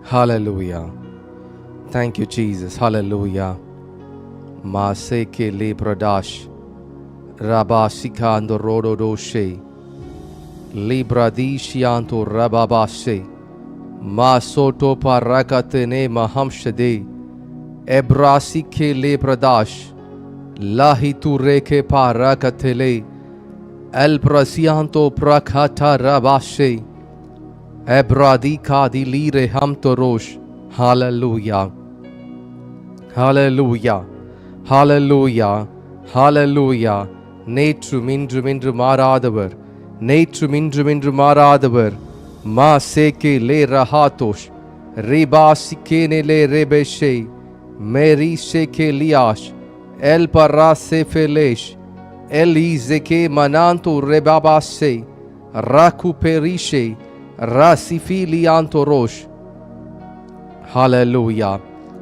Hallelujah. Thank you, Jesus. Hallelujah. Maseke le bradash. Rabasika ando rodo doshe. Libradishianto rababashe. Masoto parakatene mahamshade. Ebrasike le bradash. Lahitu reke parakatele. El prasianto prakata rabashe. Ebradika di lire hamtorosh. Hallelujah. Hallelujah. Hallelujah. Hallelujah. நேற்றும் இன்றும் என்று மாறாதவர், நேற்றும் இன்றும் என்று மாறாதவர். மா சேகே லே ரஹாதோஷ் ரேபா சிக்கேனே லே ரேபேஷே மேரி சேகே லியாஷ் L பரா சேஃபேலேஷ் எல் ஈசேகே மனாந்தோ ரேபாபாஷே ராகு பெரிஷே ராசிஃபி லியாந்தோ ரோஷ். ஹalleluya.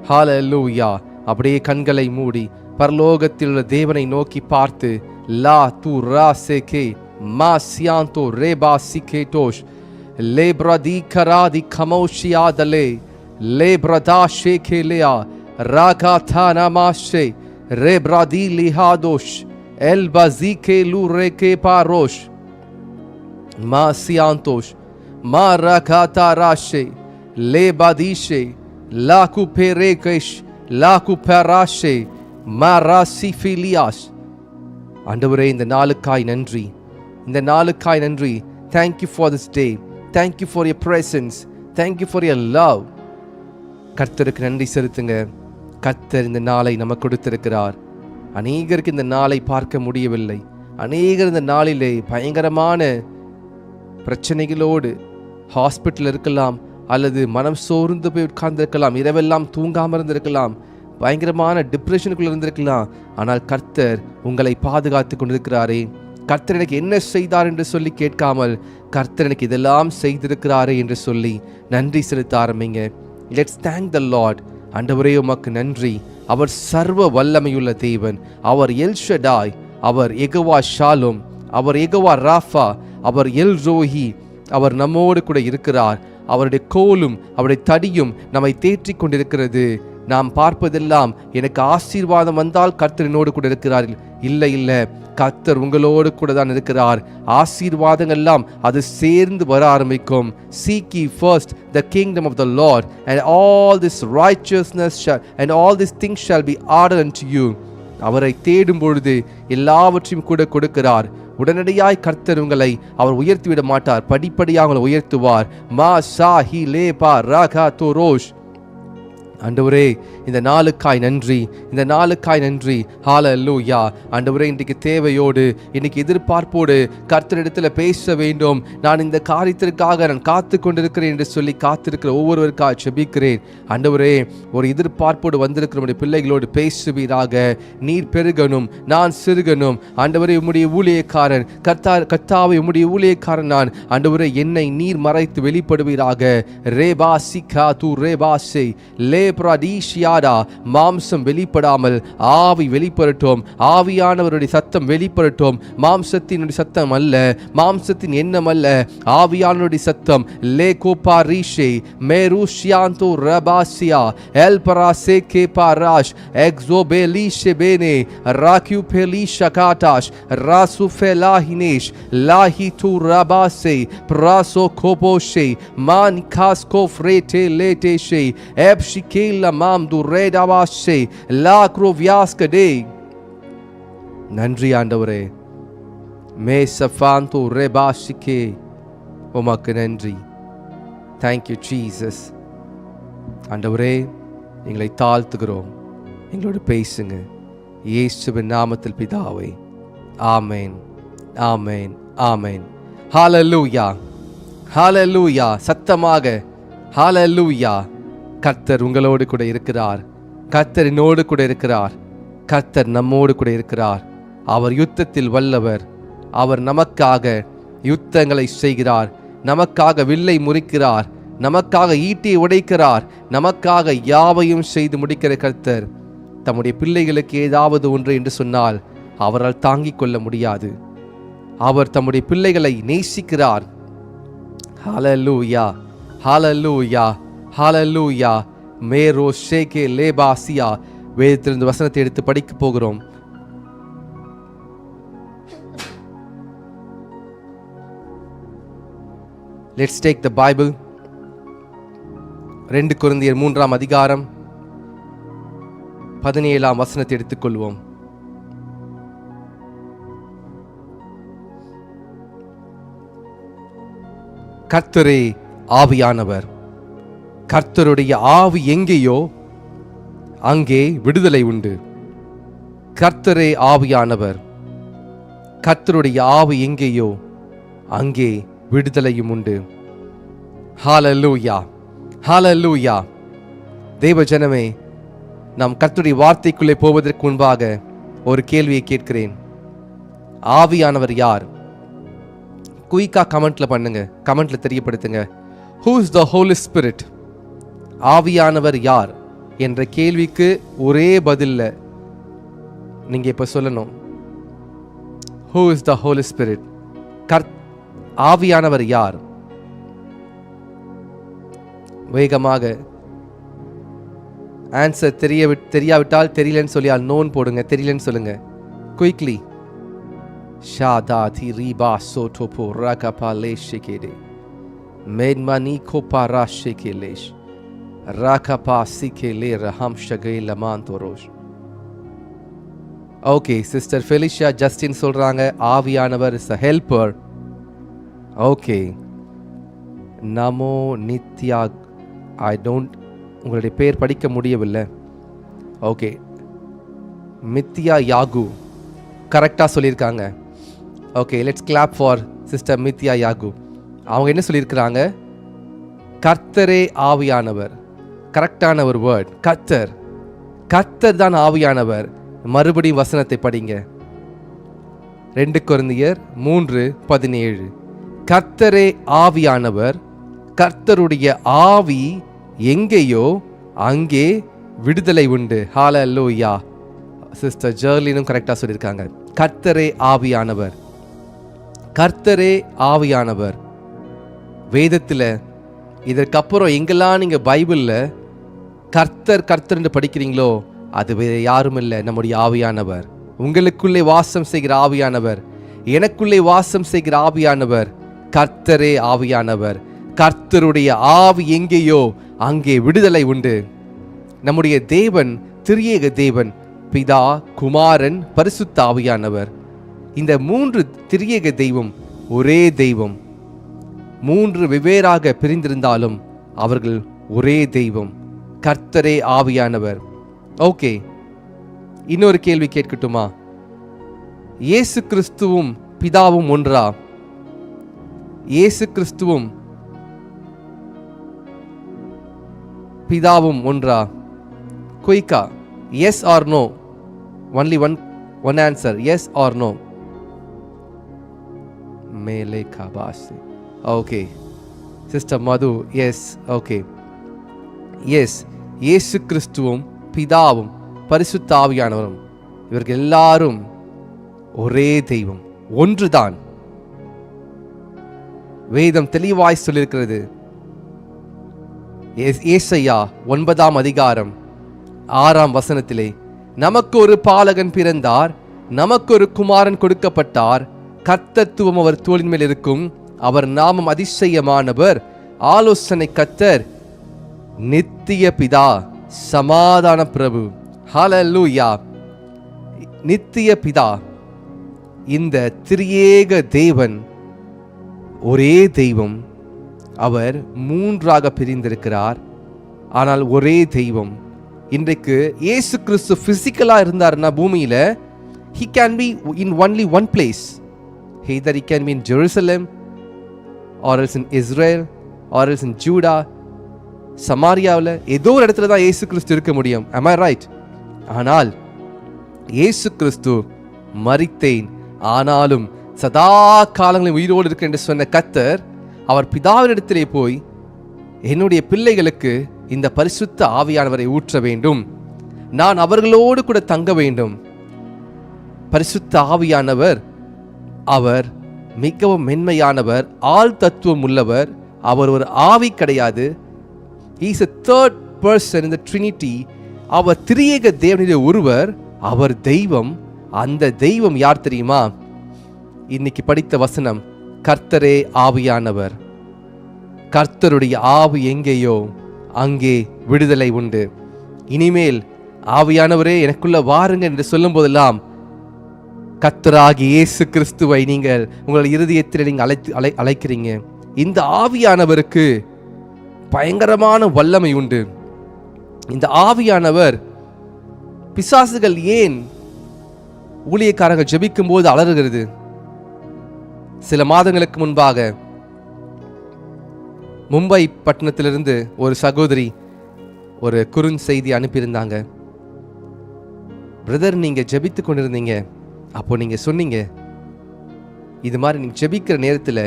ஹalleluya. அப்படியே கண்களை மூடி பரலோகத்தில் உள்ள தேவனை நோக்கி பார்த்து லா து ரா சேகே மா சியாந்தோ ரேபா சிகேடோஷ் லே பிரதி கராதி கமோஷியாதலே லே பிரதா ஷேகேலியா ராகா தானமாஷே ரே பிரதி லிஹாதோஷ் எல் பசிகே லு ரேகே பாரோஷ் மா சியாந்தோஷ் மா ராகா தாராஷே லே பதிஷே லாகு பெரேகேஷ் லாகு பராஷே மாராசிஃபிலியாஸ். ஆண்டவரே, இந்த நாளுக்காய் நன்றி, இந்த நாளுக்காய் நன்றி. Thank you for this day. Thank you for your presence. Thank you for your love. கர்த்தருக்கு நன்றி செலுத்துங்க. கர்த்தர் இந்த நாளை நமக்கு கொடுத்திருக்கிறார். அநேகருக்கு இந்த நாளை பார்க்க முடியவில்லை. அநேகர் இந்த நாளிலே பயங்கரமான பிரச்சனைகளோடு ஹாஸ்பிட்டல் இருக்கலாம், அல்லது மனம் சோர்ந்து போய் உட்கார்ந்திருக்கலாம், இரவெல்லாம் தூங்காமல் இருந்திருக்கலாம், பயங்கரமான டிப்ரெஷனுக்குள்ள இருந்திருக்கலாம். ஆனால் கர்த்தர் உங்களை பாதுகாத்து கொண்டிருக்கிறாரே. கர்த்தர் எனக்கு என்ன செய்தார் என்று சொல்லி கேட்காமல், கர்த்தர் எனக்கு இதெல்லாம் செய்திருக்கிறாரே என்று சொல்லி நன்றி செலுத்த ஆரம்பிங்க. Let's thank the Lord. ஆண்டவரே, உமக்கு நன்றி. அவர் சர்வ வல்லமையுள்ள தேவன். அவர் எல் ஷடாய், அவர் யெகோவா ஷாலோம், அவர் யெகோவா ராஃபா, அவர் எல் ரோஹி. அவர் நம்மோடு கூட இருக்கிறார். அவருடைய கோலும் அவருடைய தடியும் நம்மை தேற்றிக் கொண்டிருக்கிறது. நாம் பார்ப்பதெல்லாம் எனக்கு ஆசீர்வாதம் வந்தால் கர்த்தர் என்னோடு கூட இருக்கிறார். இல்லை இல்லை, கர்த்தர் உங்களோடு கூட தான் இருக்கிறார். ஆசீர்வாதங்கள்லாம் அது சேர்ந்து வர ஆரம்பிக்கும். Seek ye first the kingdom of the Lord, and all this righteousness and all these things shall be added unto you. அவரை தேடும் பொழுது எல்லாவற்றையும் கூட கொடுக்கிறார். உடனடியாய் கர்த்தர் உங்களை அவர் உயர்த்திவிட மாட்டார், படிப்படியாக உங்களை உயர்த்துவார். மா சா ஹி லே பா ராகா தோரோஷ். ஆண்டவரே, இந்த நாளுக்காய் நன்றி, இந்த நாளுக்காய் நன்றி. ஹalleluya. ஆண்டவரே, இன்றைக்கு தேவையோடு, இன்னைக்கு எதிர்பார்ப்போடு கர்த்தரிடத்தில் பேச வேண்டும். நான் இந்த காரியத்திற்காக நான் காத்து கொண்டிருக்கிறேன் என்று சொல்லி காத்திருக்கிற ஒவ்வொருவருக்காக ஜெபிக்கிறேன். ஆண்டவரே, ஒரு எதிர்பார்ப்போடு வந்திருக்கிற நம்முடைய பிள்ளைகளோடு பேசுவீராக. நீர் பெருகணும், நான் சிறுகணும். ஆண்டவரே, உம்முடைய ஊழியக்காரன் கர்த்தாவை உம்முடைய ஊழியக்காரன் நான். ஆண்டவரே, என்னை நீர் மறைத்து வெளிப்படுவீராக. ரேபா சிகா து ரேபாசே லே பிரதிஷியாடா. மாம்சம் வெளிப்படாமல் ஆவி வெளிப்படட்டும். ஆவியானவருடைய சத்தம் வெளிப்படட்டும். மாம்சத்தினுடைய சத்தம் அல்ல, மாம்சத்தின் எண்ணம் அல்ல, ஆவியானவருடைய சத்தம். லே கோபா ரீஷே மேருஷியாந்தோ ரபாசியா எல் பராசே கே பாராஷ் எக்ஸோபெலிஷே பேனே ராக்யூ பெலிஷா காட்டாஷ் ராசு ஃபெலாஹினேஷ் லாஹி து ரபாசே பிராசோ கோபோஷே மானிகாஸ்கோ ஃப்ரேட்டே லேட்டேஷே எப்ஷி கேல மாம் து ரேடாவாஷே லா க்ரோவியாஸ்கடே. நன்றி ஆண்டவரே. மே சஃபாந்தோ ரேபாஷிகே. உமக்கு நன்றி. Thank you Jesus. ஆண்டவரே, எங்களை தாழ்த்துகிறோம். எங்களோடு பேசுங்க. இயேசுவின் நாமத்தில் பிதாவே. ஆமேன், ஆமேன், ஆமேன். ஹalleluya, ஹalleluya. சத்தமாக ஹalleluya. கர்த்தர் உங்களோடு கூட இருக்கிறார். கர்த்தர் என்னோடு கூட இருக்கிறார். கர்த்தர் நம்மோடு கூட இருக்கிறார். அவர் யுத்தத்தில் வல்லவர். அவர் நமக்காக யுத்தங்களை செய்கிறார். நமக்காக வில்லை முறிக்கிறார். நமக்காக ஈட்டியை உடைக்கிறார். நமக்காக யாவையும் செய்து முடிக்கிற கர்த்தர் தம்முடைய பிள்ளைகளுக்கு ஏதாவது ஒன்று என்று சொன்னால் அவரால் தாங்கிக் கொள்ள முடியாது. அவர் தம்முடைய பிள்ளைகளை நேசிக்கிறார். ஹalleluya, ஹalleluya, ஹalleluya. மேரோ ஷேகே லேபாசியா. வேதத்திலிருந்து வசனத்தை எடுத்து படிக்க போகிறோம். Let's take the Bible. 2 கொரிந்தியர் 3ஆம் அதிகாரம் 17ஆம் வசனத்தை எடுத்துக்கொள்வோம். கர்த்தரே ஆவியானவர். கர்த்தருடைய ஆவி எங்கேயோ அங்கே விடுதலை உண்டு. கர்த்தரே ஆவியானவர். கர்த்தருடைய ஆவி எங்கேயோ அங்கே விடுதலையும் உண்டு. ஹalleluya, ஹalleluya. தேவ ஜனமே, நாம் கர்த்தருடைய வார்த்தைக்குள்ளே போவதற்கு முன்பாக ஒரு கேள்வியை கேட்கிறேன். ஆவியானவர் யார்? குயிக்கா கமெண்ட்ல பண்ணுங்க, கமெண்ட்ல தெரியப்படுத்துங்க. Who is the Holy Spirit? ஆவியானவர் யார் என்ற கேள்விக்கு ஒரே பதில்ல நீங்க இப்ப சொல்லணும். Who is the Holy Spirit? ஆவியானவர் யார்? வேகமாக ஆன்சர் தெரியாவிட்டால் தெரியலன்னு சொல்லி நோன் போடுங்க. தெரியலன்னு சொல்லுங்க. குயிக்லி. ஷாதாதி ரீபா சோடோபோ ரகபா லேஷிகேடே மேன்மனி கோபா ராஷிகேலேஷ் ரகபா சிகேலே ரஹம் ஷகே லமாந்தோரோஷ். ஓகே, சிஸ்டர் ஃபெலிஷியா ஜஸ்டின் சொல்றாங்க ஆவியானவர் இஸ் a helper. ஓகே, நமோ நித்யா. உங்களுடைய பேர் படிக்க முடியவில்லை. ஓகே, மித்யா யாகு கரெக்டாக சொல்லியிருக்காங்க. Okay, let's clap for sister Mithya Yaku. அவங்க என்ன சொல்லியிருக்கிறாங்க? கர்த்தரே ஆவியானவர். கரெக்டான ஒரு வேர்ட். கர்த்தர். கர்த்தர் தான் ஆவியானவர். மறுபடியும் வசனத்தை படிங்க. 2 கொரிந்தியர் 3:17. கர்த்தரே ஆவியானவர். கர்த்தருடைய ஆவி எங்கேயோ அங்கே விடுதலை உண்டு. ஹalleluya. சிஸ்டர் ஜெர்லினும் கரெக்டாக சொல்லியிருக்காங்க. கர்த்தரே ஆவியானவர். கர்த்தரே ஆவியானவர். வேதத்தில் இதற்கப்புறம் எங்கெல்லாம் நீங்கள் பைபிளில் கர்த்தர் கர்த்தர்ன்னு படிக்கிறீங்களோ அது வேறு யாரும் இல்லை, நம்முடைய ஆவியானவர். உங்களுக்குள்ளே வாசம் செய்கிற ஆவியானவர், எனக்குள்ளே வாசம் செய்கிற ஆவியானவர் கர்த்தரே ஆவியானவர். கர்த்தருடைய ஆவி எங்கேயோ அங்கே விடுதலை உண்டு. நம்முடைய தேவன் திரியேக தேவன், பிதா, குமாரன், பரிசுத்த ஆவியானவர். இந்த 3 திரியேக தெய்வம் ஒரே தெய்வம். 3 வெவ்வேறாக பிரிந்திருந்தாலும் அவர்கள் ஒரே தெய்வம். கர்த்தரே ஆவியானவர். ஓகே, இன்னொரு கேள்வி கேட்கட்டுமா? இயேசு கிறிஸ்துவும் பிதாவும் ஒன்றா? இயேசு கிறிஸ்துவும் பிதாவும் ஒன்றா? குயிக்கா, yes or no? Only one answer. Yes or no? மேலே காபாசி. Okay, sister Madhu yes. Okay, yes. Yesu கிறிஸ்துவும் பிதாவும் பரிசுத்த ஆவியானவரும் இவர்கள் எல்லாரும் ஒரே தெய்வம், ஒன்றுதான். வேதம் தெளிவாய் சொல்லியிருக்கிறது. ஏசாயா 9ஆம் அதிகாரம் 6ஆம் வசனத்திலே, நமக்கு ஒரு பாலகன் பிறந்தார், நமக்கு ஒரு குமாரன் கொடுக்கப்பட்டார், கர்த்தத்துவம் அவர் தோளின் மேல் இருக்கும், அவர் நாமம் அதிசயமானவர், ஆலோசனை கர்த்தர், நித்திய பிதா, சமாதான பிரபு. ஹalleluya. நித்திய பிதா. இந்த திரியேக தேவன் ஒரே தெய்வம். அவர் 3ஆக பிரிந்திருக்கிறார், ஆனால் ஒரே தெய்வம். இன்றைக்கு இயேசு கிறிஸ்து பிசிக்கலா இருந்தார்னா பூமியில, he can be in only one place. Either he can be in Jerusalem or else in Israel or else in Judah, சமாரியாவில் ஏதோ ஒரு இடத்துல தான் இயேசு கிறிஸ்து இருக்க முடியும். am I right? ஆனால் இயேசு கிறிஸ்து மரித்தேன் ஆனாலும் சதா காலங்களில் உயிரோடு இருக்க என்று சொன்ன கர்த்தர், அவர் பிதாவினிடத்திலே போய் என்னுடைய பிள்ளைகளுக்கு இந்த பரிசுத்த ஆவியானவரை ஊற்ற வேண்டும், நான் அவர்களோடு கூட தங்க வேண்டும். பரிசுத்த ஆவியானவர் அவர் மிகவும் மென்மையானவர், ஆள் தத்துவம் உள்ளவர். அவர் ஒரு ஆவி கிடையாது, He is a third person in the Trinity. அவர் திரியேக தேவனுடைய ஒருவர், அவர் தெய்வம். அந்த தெய்வம் யார் தெரியுமா? இன்னைக்கு படித்த வசனம், கர்த்தரே ஆவியானவர். கர்த்தருடைய ஆவி எங்கேயோ அங்கே விடுதலை உண்டு. இனிமேல் ஆவியானவரே எனக்குள்ள வாருங்க என்று சொல்லும் போதெல்லாம் கர்த்தராகிய இயேசு கிறிஸ்துவை நீங்கள் உங்கள் இருதயத்தில் நீங்கள் அழைக்கிறீங்க. இந்த ஆவியானவருக்கு பயங்கரமான வல்லமை உண்டு. இந்த ஆவியானவர், பிசாசுகள் ஏன் ஊழியக்காரங்க ஜெபிக்கும் போது அலறுகிறது? சில மாதங்களுக்கு முன்பாக மும்பை பட்டணத்திலிருந்து ஒரு சகோதரி ஒரு குறுஞ்செய்தி அனுப்பியிருந்தாங்க. பிரதர், நீங்க ஜெபித்து கொண்டிருந்தீங்க, அப்போ நீங்க சொன்னீங்க இது மாதிரி நீங்க ஜெபிக்கிற நேரத்தில்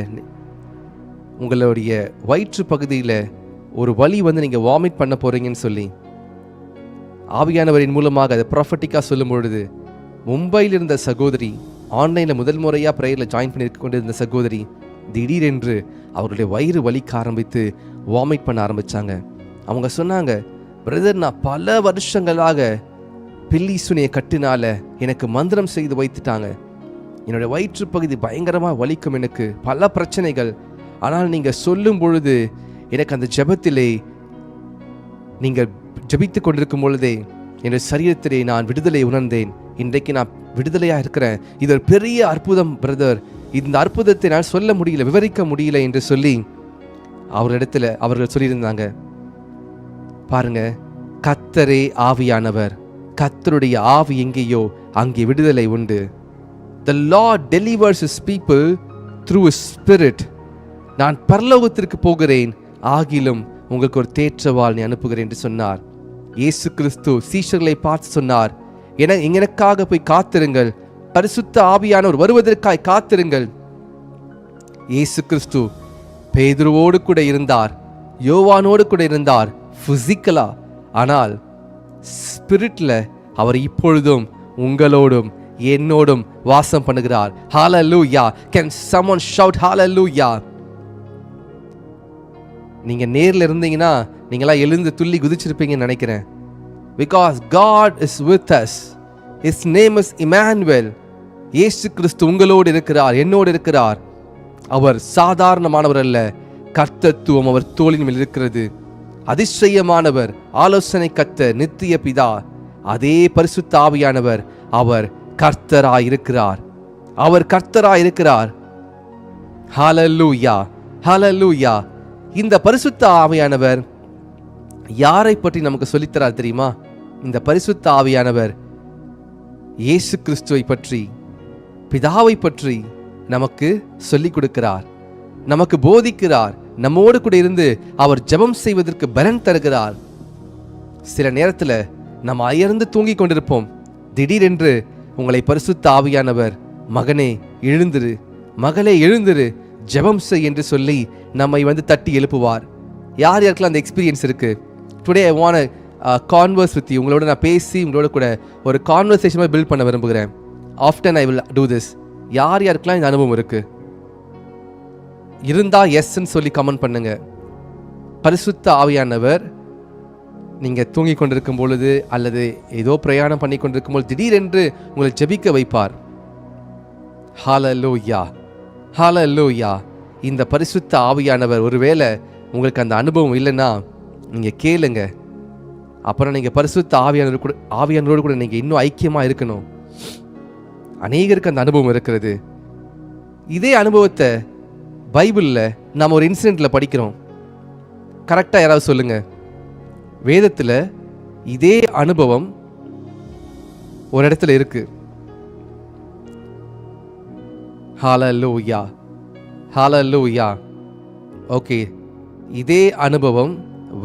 உங்களுடைய வயிற்று பகுதியில் ஒரு வலி வந்து நீங்க வாமிட் பண்ண போறீங்கன்னு சொல்லி ஆவியானவரின் மூலமாக அதை ப்ராஃபட்டிக்காக சொல்லும் பொழுது, மும்பையில் இருந்த சகோதரி, ஆன்லைனில் முதல் முறையாக ப்ரேயரில் ஜாயின் பண்ணி கொண்டிருந்த சகோதரி திடீரென்று அவருடைய வயிறு வலிக்க ஆரம்பித்து வாமிட் பண்ண ஆரம்பித்தாங்க. அவங்க சொன்னாங்க, பிரதர், நான் பல வருஷங்களாக பில்லி சுனியை கட்டினால எனக்கு மந்திரம் செய்து வைத்துட்டாங்க. என்னுடைய வயிற்று பகுதி பயங்கரமாக வலிக்கும், எனக்கு பல பிரச்சனைகள். ஆனால் நீங்கள் சொல்லும் பொழுது எனக்கு அந்த ஜெபத்திலே, நீங்கள் ஜெபித்து கொண்டிருக்கும் பொழுதே என்னுடைய சரீரத்திலே நான் விடுதலை உணர்ந்தேன். இன்றைக்கு நான் விடுதலையாக இருக்கிறேன். இது ஒரு பெரிய அற்புதம் பிரதர். இந்த அற்புதத்தை நான் சொல்ல முடியல, விவரிக்க முடியல என்று சொல்லி அவர்கள் சொல்லியிருந்தாங்க. பாருங்க, கர்த்தரே ஆவியானவர். கர்த்தருடைய ஆவி எங்கேயோ அங்கே விடுதலை உண்டு. The Lord delivers his people through his spirit. நான் பரலோகத்திற்கு போகிறேன், ஆகிலும் உங்களுக்கு ஒரு தேற்றவாள் நீ அனுப்புகிறேன் என்று சொன்னார். இயேசு கிறிஸ்து சீஷர்களை பார்த்து சொன்னார், எனக்காக போய் காத்திருங்கள், பரிசுத்த ஆவியானவர் வருவதற்காய் காத்திருங்கள். இயேசு கிறிஸ்து பேதுருவோடு கூட இருந்தார், யோவானோடு கூட இருந்தார் பிசிக்கலா. ஆனால் ஸ்பிரிட்ல அவர் இப்பொழுதும் உங்களோடும் என்னோடும் வாசம் பண்ணுகிறார். ஹalleluya. Can someone shout hallelujah? நீங்க நேர்ல இருந்தீங்கன்னா நீங்களா எழுந்து துள்ளி குதிச்சிருப்பீங்கன்னு நினைக்கிறேன். Because God is with us. His name is Emmanuel. இயேசு கிறிஸ்து உங்களோடு இருக்கிறார், என்னோடு இருக்கிறார். அவர் சாதாரணமானவர் அல்ல, கர்த்தத்துவம் அவர் தோளின் மேல் இருக்கிறது. அதிசயமானவர், ஆலோசனை கர்த்தர், நித்திய பிதா, அதே பரிசுத்த ஆவியானவர். அவர் கர்த்தராய் இருக்கிறார், அவர் கர்த்தராய் இருக்கிறார். ஹalleluya, ஹalleluya. இந்த பரிசுத்த ஆவியானவர் யாரை பற்றி நமக்கு சொல்லித்தரார் தெரியுமா? இந்த பரிசுத்த ஆவியானவர் இயேசு கிறிஸ்துவை பற்றி, பிதாவை பற்றி நமக்கு சொல்லிக் கொடுக்கிறார், நமக்கு போதிக்கிறார். நம்மோடு கூட இருந்து அவர் ஜெபம் செய்வதற்கு பலன் தருகிறார். சில நேரத்தில் நம்ம அயர்ந்து தூங்கிக் கொண்டிருப்போம். திடீரென்று உங்களை பரிசுத்த ஆவியானவர், மகனே எழுந்திரு, மகளே எழுந்திரு, ஜெபம் செய் என்று சொல்லி நம்மை வந்து தட்டி எழுப்புவார். யார் யாருக்கெல்லாம் அந்த எக்ஸ்பீரியன்ஸ் இருக்கு? Today I want converse with you. உங்களோட நான் பேசி உங்களோட கூட ஒரு கான்வர்சேஷன் பில்ட் பண்ண விரும்புகிறேன். Often I will do this. யார் யாருக்கெல்லாம் இந்த அனுபவம் இருக்கு? இருந்தா எஸ்ன்னு சொல்லி கமெண்ட் பண்ணுங்க. பரிசுத்த ஆவியானவர் நீங்க தூங்கி கொண்டிருக்கும் பொழுது அல்லது ஏதோ பிரயாணம் பண்ணி கொண்டிருக்கும் பொழுது திடீரென்று உங்களை ஜெபிக்க வைப்பார். ஹalleluya, ஹalleluya. இந்த பரிசுத்த ஆவியானவர், ஒருவேளை உங்களுக்கு அந்த அனுபவம் இல்லைன்னா நீங்க கேளுங்க. அப்புறம் நீங்க பரிசுத்த ஆவியானவரோடு கூட நீங்க இன்னும் ஐக்கியமா இருக்கணும். அநேகருக்கு அந்த அனுபவம் இருக்கிறது. இதே அனுபவத்தை பைபிளில் நாம் ஒரு இன்சிடென்ட்ல படிக்கிறோம். கரெக்டாக யாராவது சொல்லுங்க. வேதத்தில் இதே அனுபவம் ஒரு இடத்துல இருக்கு. ஹalleluya, ஹalleluya. ஓகே, இதே அனுபவம்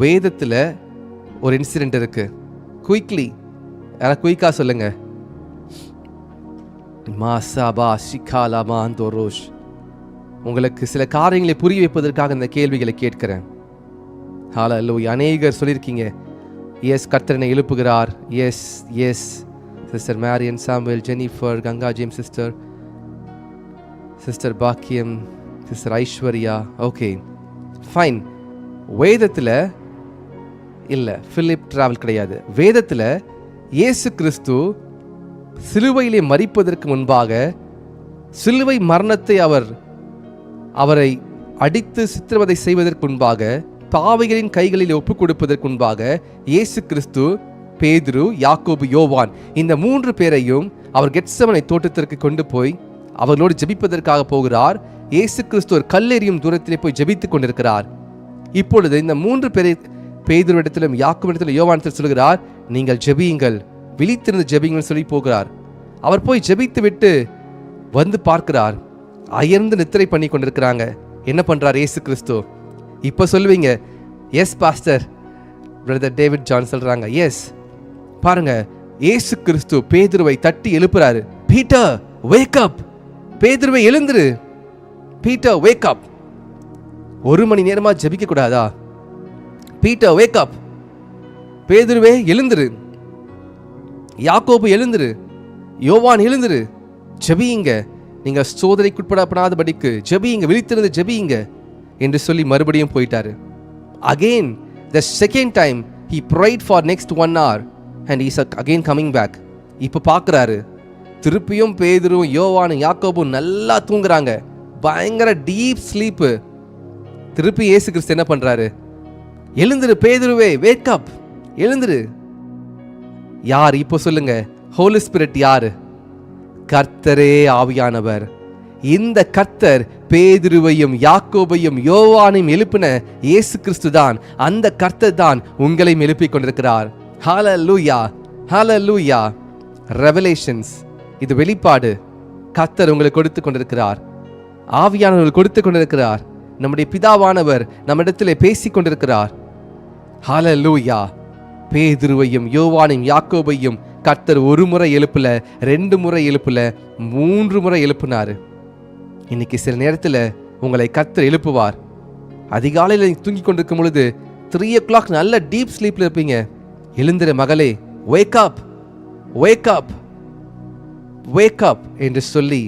வேதத்தில் ஒரு இன்சிடென்ட் இருக்கு. குயிக்லி யாராவது குயிக்கா சொல்லுங்க. மாசாபா ஷிகாலா மாந்தோரோஷ். உங்களுக்கு சில காரியங்களை புரிய வைப்பதற்காக இந்த கேள்விகளை கேட்கிறேன். ஹalleluya. அநேகர் சொல்லியிருக்கீங்க, எஸ் கர்த்தரனை எழுப்புகிறார். Yes yes sister Marian, Samuel, Jennifer, Ganga James sister, sister Bakkiyam, sister Aishwarya. Okay fine. வேதத்தில் இல்லை, பிலிப் டிராவல் கிடையாது. வேதத்தில் இயேசு கிறிஸ்து சிலுவையிலே மரிப்பதற்கு முன்பாக, சிலுவை மரணத்தை அவரை அடித்து சித்திரவதை செய்வதற்கு முன்பாக, பாவிகளின் கைகளில் ஒப்புக் கொடுப்பதற்கு முன்பாக இயேசு கிறிஸ்து பேதுரு, யாக்கோபு, யோவான் இந்த 3 பேரையும் அவர் கெத்செமனே தோட்டத்திற்கு கொண்டு போய் அவர்களோடு ஜெபிப்பதற்காக போகிறார். இயேசு கிறிஸ்து ஒரு கல்லெறியும் தூரத்திலே போய் ஜெபித்துக் கொண்டிருக்கிறார். இப்பொழுது இந்த 3 பேரை பேதுருவிடத்திலும் யாக்கோபிடத்திலும் யோவானிடத்திலும் சொல்கிறார், நீங்கள் ஜெபியுங்கள், விழித்திருந்து ஜெபியுங்கள் சொல்லி போகிறார். அவர் போய் ஜெபித்து விட்டு வந்து பார்க்கிறார், அயர்ந்து நித்திரை பண்ணி கொண்டிருக்கிறாங்க. என்ன பண்றார் இயேசு கிறிஸ்து? இப்போ சொல்லுவீங்க, S pastor, brother David John சொல்றாங்க, எஸ். பாருங்க, இயேசு கிறிஸ்து பேதுருவை தட்டி எழுப்புறாரு. பீட்டர் வேக் அப், பேதுருவை எழுந்துரு, பீட்டர் வேக் அப். 1 மணி நேரமா ஜெபிக்க கூடாதா? பீட்டர் வேக் அப், பேதுருவே எழுந்துரு, யாக்கோபு எழுந்துரு, யோவான் எழுந்துரு, ஜெபியுங்க, நீங்க சோதனைக்குட்படாதபடிக்கு ஜெபியுங்க, விழித்திருந்து ஜெபியுங்க என்று சொல்லி மறுபடியும் போயிட்டாரு. Again, the second time he prayed for next 1 hour and he's again coming back. இப்போ பார்க்குறாரு, திருப்பியும் பேதுரும் யோவானும் யாக்கோபும் நல்லா தூங்குறாங்க, பயங்கர டீப் ஸ்லீப்பு. திருப்பி இயேசு கிறிஸ்து என்ன பண்றாரு? எழுந்துரு பேதுருவே, வேக் அப், எழுந்துரு. யார் இப்போ சொல்லுங்க? ஹோலி ஸ்பிரிட் யாரு? கர்த்தரே ஆவியானவர். இந்த கர்த்தர் பேதுருவையும் யாக்கோபையும் யோவானையும் எழுப்பின இயேசு கிறிஸ்து தான். அந்த கர்த்தர் தான் உங்களையும் எழுப்பிக் கொண்டிருக்கிறார். ஹல்லேலூயா, ஹல்லேலூயா. ரெவலேஷன்ஸ், இது வெளிப்பாடு. கர்த்தர் உங்களுக்கு கொடுத்து கொண்டிருக்கிறார், ஆவியானவர் கொடுத்து கொண்டிருக்கிறார். நம்முடைய பிதாவானவர் நம்மிடத்திலே பேசிக் கொண்டிருக்கிறார். ஹல்லேலூயா. பேதுருவையும் யோவானையும் யாக்கோபையும் கர்த்தர் 1 முறை எழுப்பல, 2 முறை எழுப்பல, 3 முறை எழுப்பினாரு. இன்னைக்கு சில நேரத்தில் உங்களை கர்த்தர் எழுப்புவார். அதிகாலையில் நீங்கள் தூங்கி கொண்டிருக்கும் பொழுது 3 o'clock நல்ல டீப் ஸ்லீப்ல இருப்பீங்க. எழுந்திர மகளே, wake up, wake up, wake up என்று சொல்லி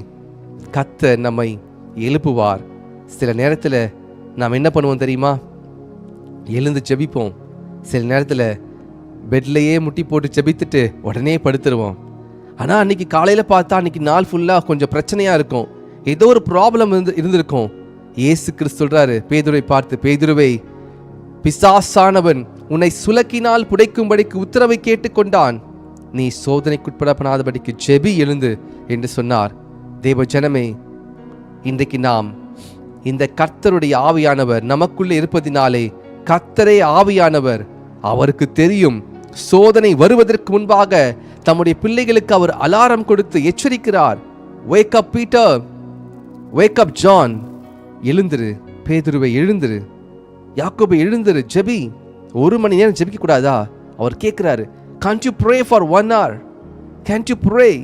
கர்த்தர் நம்மை எழுப்புவார். சில நேரத்தில் நாம் என்ன பண்ணுவோம் தெரியுமா? எழுந்து ஜெபிப்போம். சில நேரத்தில் பெட்லையே முட்டி போட்டு ஜெபித்துட்டு உடனே படுத்துருவோம். ஆனால் அன்னைக்கு காலையில் பார்த்தா அன்னைக்கு நாள் ஃபுல்லாக கொஞ்சம் பிரச்சனையாக இருக்கும், ஏதோ ஒரு ப்ராப்ளம் இருந்திருக்கும். இயேசு கிறிஸ்து சொல்றாரு பேதுருவை பார்த்து, பேதுருவை, பிசாசானவன் உன்னை சுலக்கினால் புடைக்கும்படிக்கு உத்தரவை கேட்டுக்கொண்டான், நீ சோதனைக்குட்படாதபடிக்கு ஜெபி எழுந்து என்று சொன்னார். தேவ ஜனமே, இன்றைக்கு நாம் இந்த கர்த்தருடைய ஆவியானவர் நமக்குள்ளே இருப்பதினாலே, கர்த்தரே ஆவியானவர், அவருக்கு தெரியும் சோதனை வருவதற்கு முன்பாக தம்முடைய பிள்ளைகளுக்கு அவர் அலாரம் கொடுத்து எச்சரிக்கிறார். Wake up Peter, wake up John, எழுந்திரு பேதுருவை, எழுந்திரு யாக்கோபை, எழுந்திரு, ஜெபி. 1 மணி நேரம் ஜெபிக்க கூடாதா? அவர் கேட்கிறாரு, can't you pray for 1 hour? can't you pray?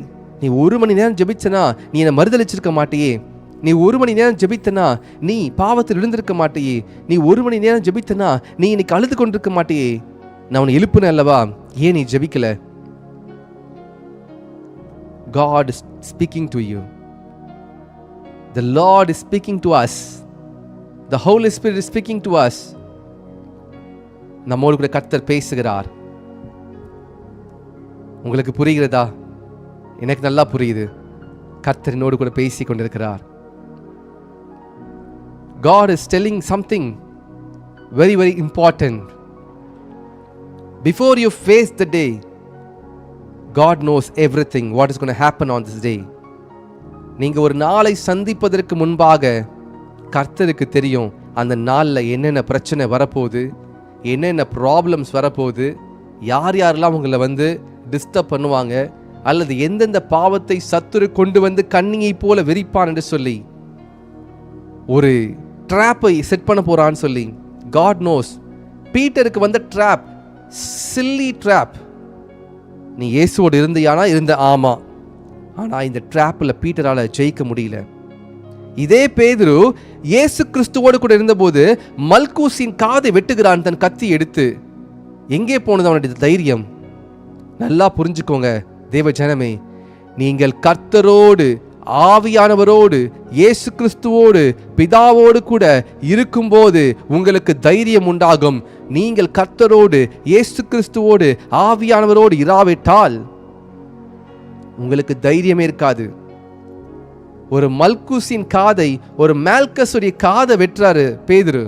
நீ 1 மணி நேரம் ஜெபிச்சனா நீ என்னை மறுதலிச்சிருக்க மாட்டியே. நீ 1 மணி நேரம் ஜெபித்தனா நீ பாவத்தில் விழுந்திருக்க மாட்டியே. நீ 1 மணி நேரம் ஜெபித்தனா நீ இன்னைக்கு அழுது கொண்டிருக்க மாட்டியே. நான் உன்னை எழுப்புன அல்லவா, ஏன் நீ ஜெபிக்கல? God is speaking to you. The Lord is speaking to us. The Holy Spirit is speaking to us. நம்மோடு கூட கர்த்தர் பேசுகிறார். உங்களுக்கு புரிகிறதா? எனக்கு நல்லா புரியுது. கர்த்தர் என்னோடு கூட பேசி கொண்டிருக்கிறார். God is telling something very, very important. Before you face the day, God knows everything what is going to happen on this day. நீங்க ஒரு நாளை சந்திப்பதற்கு முன்பாக கர்த்தருக்கு தெரியும் அந்த நாளில் என்னென்ன பிரச்சனை வரப்போகுது, என்னென்ன ப்ராப்ளம்ஸ் வரப்போகுது, யார் யாரெல்லாம் உங்களை வந்து டிஸ்டர்ப் பண்ணுவாங்க, அல்லது எந்தெந்த பாவத்தை சத்துரு கொண்டு வந்து கண்ணியை போல விரிப்பான் என்று சொல்லி ஒரு ட்ராப்பை செட் பண்ண போறான்னு சொல்லி God knows. பீட்டருக்கு வந்த ட்ராப் சில்லி ட்ராப். நீ இயேசுவோடு இருந்தியானா? இருந்த, ஆமா. ஆனா இந்த ட்ராப்ல பீட்டரால ஜெயிக்க முடியல. இதே பேதுரு இயேசு கிறிஸ்துவோடு கூட இருந்தபோது மல்கூசின் காதை வெட்டுகிறான் தன் கத்தி எடுத்து. எங்கே போனது அவனுடைய தைரியம்? நல்லா புரிஞ்சுக்கோங்க தேவ ஜனமே, நீங்கள் கர்த்தரோடு ஆவியானவரோடு இயேசு கிறிஸ்துவோடு பிதாவோடு கூட இருக்கும்போது உங்களுக்கு தைரியம் உண்டாகும். நீங்கள் கர்த்தரோடு இயேசு கிறிஸ்துவோடு ஆவியானவரோடு இராவிட்டால் உங்களுக்கு தைரியமே இருக்காது. ஒரு மல்குசின் காதை, ஒரு மால்கஸுடைய காதை வெட்டுறாரு பேதுரு.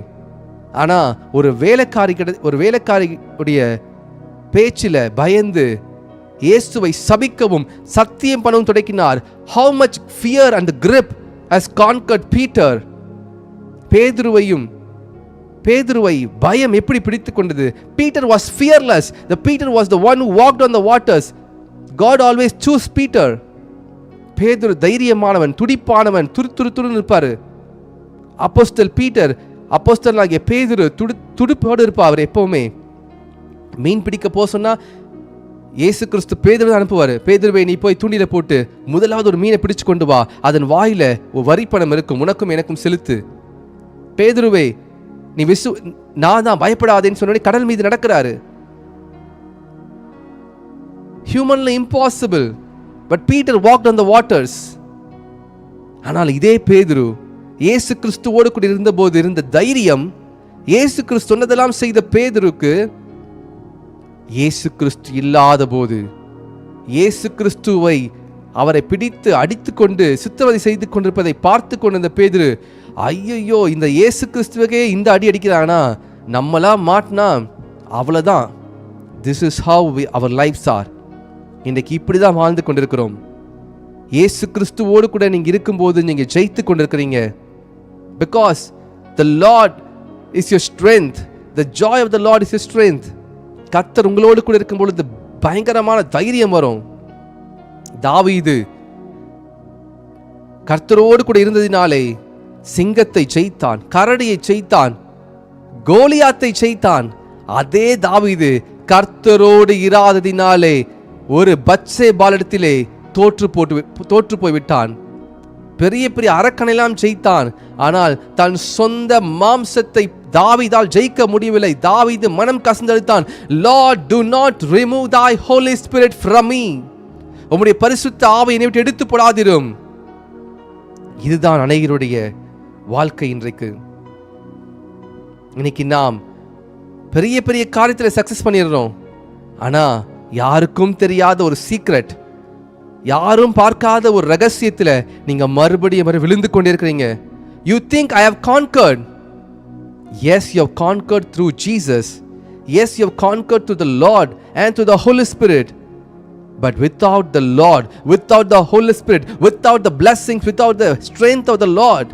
ஆனா ஒரு வேலைக்காரியுடைய பேச்சில பயந்து இயேசுவை சபிக்கவும் சத்தியம் பண்ணவும் தொடங்கினார். How much fear and grip has conquered Peter. பேதுருவை பயம் எப்படி பிடித்துக் கொண்டது? Peter was fearless. Peter was the one who walked on the waters. God always choose Peter. பேதுரு தைரியமானவன், துடிப்பானவன், துரு இருப்பாரு. அப்போஸ்தல் பீட்டர், அப்போஸ்தலனாகிய பேதுரு துடிப்போடு இருப்பார். அவர் எப்பவுமே மீன் பிடிக்க போக சொன்னா இயேசு கிறிஸ்து பேதுருவை அனுப்புவார். பேதுருவை நீ போய் தூண்டில போட்டு முதலாவது ஒரு மீனை பிடிச்சு கொண்டு வா, அதன் வாயில ஒரு வரிப்பணம் இருக்கும், உனக்கும் எனக்கும் செலுத்து. பேதுருவை நீ நான் தான் பயப்படாதேன்னு சொன்ன கடல் மீது நடக்கிறாரு. Humanly impossible, but Peter walked on the waters. ஆனால் இதே பேதுரு இயேசு கிறிஸ்துவோடு கூட இருந்த போது இருந்த தைரியம், இயேசு கிறிஸ்து சொன்னதெல்லாம் செய்த பேதுருக்கு, இயேசு கிறிஸ்து இல்லாத போது இயேசு கிறிஸ்துவை அவரை பிடித்து அடித்து கொண்டு சித்திரவதை செய்து கொண்டிருப்பதை பார்த்து கொண்டிருந்த பேதுரு, ஐயோ இந்த இயேசு கிறிஸ்துவகே இந்த அடி அடிக்கிறானா, நம்மளாம் மாட்டினா அவ்வளோதான். This is how our lives are. இன்றைக்கு இப்படி தான் வாழ்ந்து கொண்டிருக்கிறோம். இயேசு கிறிஸ்துவோடு கூட நீங்கள் இருக்கும்போது நீங்கள் ஜெயித்து கொண்டிருக்கிறீங்க. Because the Lord is your strength. The joy of the Lord is your strength. கர்த்தர் உங்களோடு கூட இருக்கும் பொழுது பயங்கரமான தைரியம் வரும். தாவீது கர்த்தரோடு கூட இருந்ததினாலே சிங்கத்தை ஜெயித்தான், கரடியை ஜெயித்தான், கோலியாத்தை ஜெயித்தான். அதே தாவீது கர்த்தரோடு இராததினாலே ஒரு பத்சே பாலிடத்திலே தோற்று போய்விட்டான். பெரிய பெரிய அரக்கனையெல்லாம் ஜெயித்தான். ஆனால் தன் சொந்த மாம்சத்தை தாவீதால் ஜெயிக்க முடியவில்லை. தாவீது மனம் கசந்தளித்தான். Lord, do not remove thy Holy Spirit from me. உம்முடைய பரிசுத்த ஆவியை என்னை விட்டு எடுத்து போடாதிரும். இதுதான் அநேகருடைய வாழ்க்கை. இன்னைக்கு நாம் பெரிய பெரிய காரியத்தில் சக்சஸ் பண்ணிடுறோம். ஆனா யாருக்கும் தெரியாத ஒரு சீக்ரெட், யாரும் பார்க்காத ஒரு ரகசியத்துல நீங்க மறுபடியும் விழுந்து கொண்டிருக்கிறீங்க. You think I have conquered. Yes, you have conquered through Jesus. Yes, you have conquered through the Lord and through the Holy Spirit. But without the Lord, without the Holy Spirit, without the blessings, without the strength of the Lord,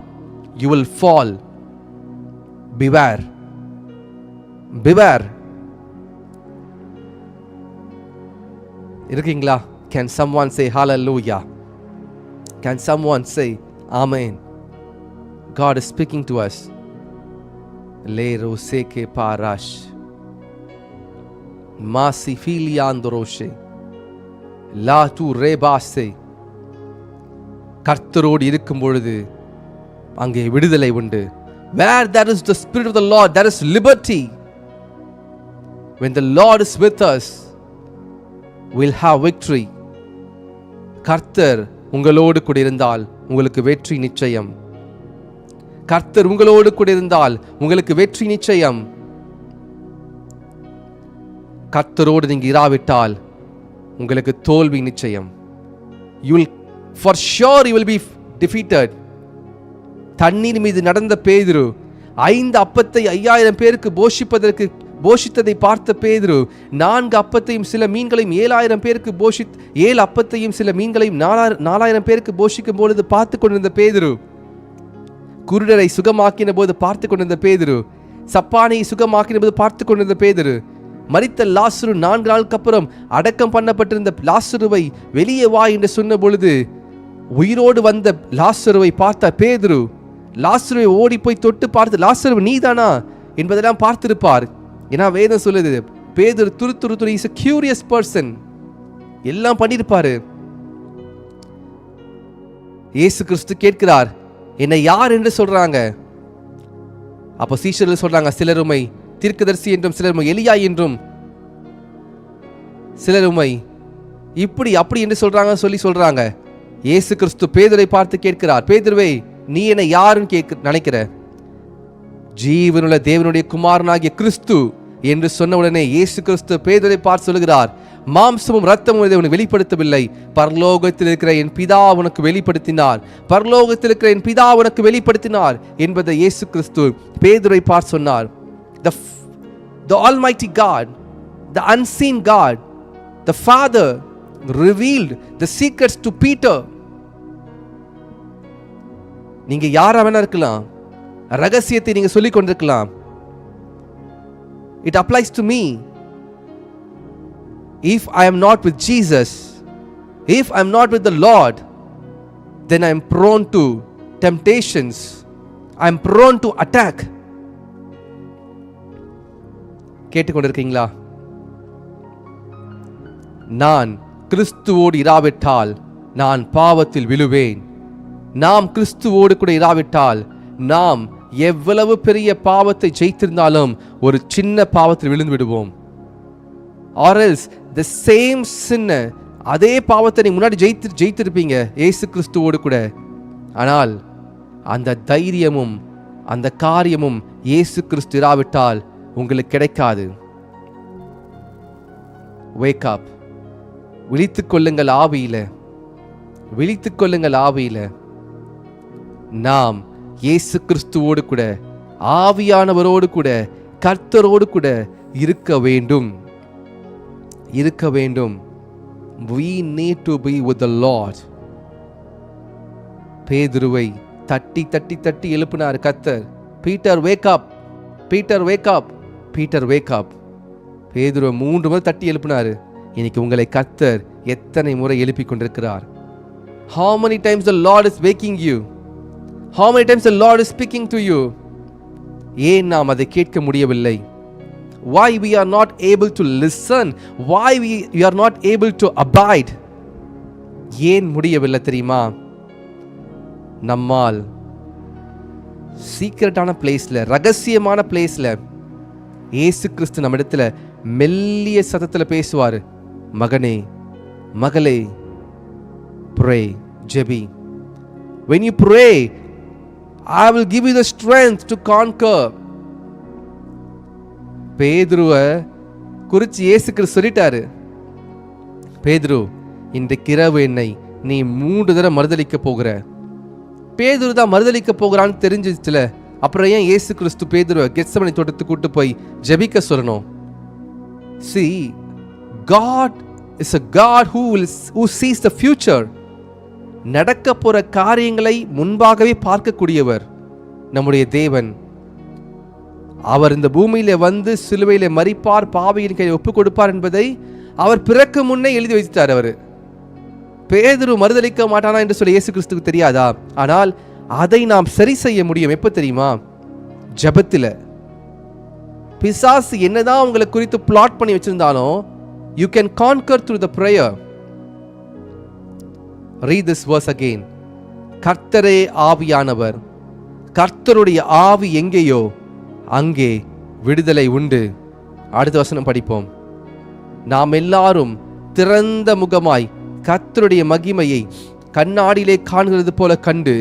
you will fall. Beware. Beware. இருக்கீங்களா? Can someone say hallelujah? Can someone say amen? God is speaking to us. Le roseke parash masi filiandroshe la tu rebase. கர்த்தரோடு இருக்கும் பொழுது அங்கே விடுதலை உண்டு. Where there is the Spirit of the Lord, there is liberty. When the Lord is with us, we'll have victory. கர்த்தர் உங்களோடு கூட இருந்தால் உங்களுக்கு வெற்றி நிச்சயம். கர்த்தர் உங்களோடு கூட இருந்தால் உங்களுக்கு வெற்றி நிச்சயம். கர்த்தரோடு நீங்க இராவிட்டால் உங்களுக்கு தோல்வி நிச்சயம். You will for sure you will be defeated. தண்ணீர் மீது நடந்த பேதுரு 5 அப்பத்தை 5000 பேருக்கு போஷித்ததை பார்த்த பேதுரு 4 அப்பத்தையும் சில மீன்களையும் 7000 பேருக்கு 7 அப்பத்தையும் சில மீன்களையும் 4000 பேருக்கு போஷிக்கும் பொழுது பார்த்து கொண்டிருந்த பேதுரு, குருடரை சுகமாக்கின போது பார்த்து கொண்டிருந்த பேதுரு, சப்பானியை சுகமாக்கின போது பார்த்து கொண்டிருந்த பேதுரு, மரித்த லாசரு 4 நாளுக்கு அப்புறம் அடக்கம் பண்ணப்பட்டிருந்த லாசருவை வெளியே வா என்று சொன்ன பொழுது உயிரோடு வந்த லாசருவை பார்த்த பேதுரு, லாசருவை ஓடி போய் தொட்டு பார்த்து, லாசரு நீதானா என்பதெல்லாம் பார்த்திருப்பார். ஏன்னா வேதம் சொல்லுது பேதுரு துரு இஸ் a curious person. எல்லாம் பண்ணிருப்பாரு. இயேசு கிறிஸ்து கேட்கிறார், என்னை யார் என்று சொல்றாங்க? அப்போ சீஷர்கள் சொல்றாங்க, சிலர் உம்மை தீர்க்கதரிசி என்றும், சிலர் உம்மை எலியா என்றும், சிலர் உம்மை இப்படி அப்படி என்று சொல்றாங்க. இயேசு கிறிஸ்து பேதுரை பார்த்து கேட்கிறார், பேதுருவே, நீ என்னை யாருன்னு நினைக்கிற? ஜீவனுள்ள தேவனுடைய குமாரனாகிய கிறிஸ்து என்று சொன்ன உடனே இயேசு கிறிஸ்து பேதுரை பார்த்து சொல்கிறார், மாம்சமும் இரத்தமும் இதை உனக்கு வெளிப்படுத்தவில்லை, பரலோகத்தில் இருக்கிற என் பிதா உனக்கு வெளிப்படுத்தினார், பரலோகத்தில் இருக்கிற என் பிதா உனக்கு வெளிப்படுத்தினார் என்பதை இயேசு கிறிஸ்து பேதுரை பார்த்து சொன்னார். The Almighty God, the unseen God, the Father revealed the secrets to Peter. நீங்க யாரா வேணா இருக்கலாம், ரகசியத்தை நீங்க சொல்லிக் கொண்டிருக்கலாம். It applies to me. If I am not with Jesus, if I am not with the Lord, then I am prone to temptations. I am prone to attack. கேட்டுக்கொண்டிருக்கீங்களா? நான் கிறிஸ்துவோடு இராவிட்டால் நான் பாவத்தில் விழுவேன். நாம் கிறிஸ்துவோடு கூட இராவிட்டால் நாம் எவ்வளவு பெரிய பாவத்தை ஜெயித்திருந்தாலும் ஒரு சின்ன பாவத்தில் விழுந்து விடுவோம். Or else the same sin, அதே பாவத்தை நீ முன்னாடி ஜெயித்திருப்பீங்க இயேசு கிறிஸ்துவோடு கூட. ஆனால் அந்த தைரியமும் அந்த காரியமும் இயேசு கிறிஸ்து இராவிட்டால் உங்களுக்கு கிடைக்காது. Wake up. விழித்துக் கொள்ளுங்கள் ஆவியில, விழித்துக் கொள்ளுங்கள் ஆவியில. நாம் இயேசு கிறிஸ்துவோடு கூட, ஆவியானவரோடு கூட, கர்த்தரோடு கூட இருக்க வேண்டும், இருக்க வேண்டும். We need to be with the Lord. பேதுருவை தட்டி தட்டி தட்டி எழுப்பினார் கர்த்தர். Peter wake up, Peter wake up, Peter wake அப். பேதுருவை 3 முறை தட்டி எழுப்பினார். இன்னைக்கு உங்களை கர்த்தர் எத்தனை முறை எழுப்பிக் கொண்டிருக்கிறார்? How many times the Lord is waking you? How many times the Lord is speaking to you? ஏன் நாம் அதை கேட்க முடியவில்லை? Why we are not able to listen? Why we are not able to abide? ஏன் முடியவில்லை தெரியுமா? நம்மால் சீக்ரெட்டான பிளேஸ்ல, ரகசியமான பிளேஸ்ல இயேசு கிறிஸ்து நம்ம இடத்துல மெல்லிய சத்தத்தில் பேசுவார். மகனே, மகளே, pray, ஜெபி. When you pray, I will give you the strength to conquer. பேதுருவை குறித்து இயேசு கிறிஸ்து சொல்லிட்டாரு. பேதுரு, இன்றைக்கு இரவு என்னை நீ 3 தடவை மறுதலிக்க போகிற. பேதுரு தான் மறுதலிக்க போகிறான்னு தெரிஞ்சிச்சுல, அப்புறம் ஏன் இயேசு கிறிஸ்து பேதுருவை கெத்செமனே தோட்டத்துக்கு கூட்டு போய் ஜெபிக்க சொல்லணும்? See, God is a God who sees the future. நடக்க போற காரியங்களை முன்பாகவே பார்க்கக்கூடியவர் நம்முடைய தேவன். அவர் இந்த பூமியில வந்து சிலுவையில மரிப்பார், பாவியின் கையில் ஒப்புக் கொடுப்பார் என்பதை அவர் பிறக்க முன்னே எழுதி வைத்தார். அவர் பேதுரு மறுதலிக்க மாட்டானா என்று சொல்லி இயேசு கிறிஸ்துக்கு தெரியாதா? ஆனால் அதை நாம் சரி செய்ய முடியும். எப்ப தெரியுமா? ஜெபத்தில. பிசாசு என்னதான் உங்களை குறித்து பிளாட் பண்ணி வச்சிருந்தாலும் you can conquer through the prayer. Read this verse again. கர்த்தரே ஆவியானவர், கர்த்தருடைய ஆவி எங்கேயோ அங்கே விடுதலை உண்டு. அடுத்த வசனம் படிப்போம். நாம் எல்லாரும் திறந்த முகமாய் கர்த்தருடைய மகிமையை கண்ணாடியிலே காண்கிறது போல கண்டு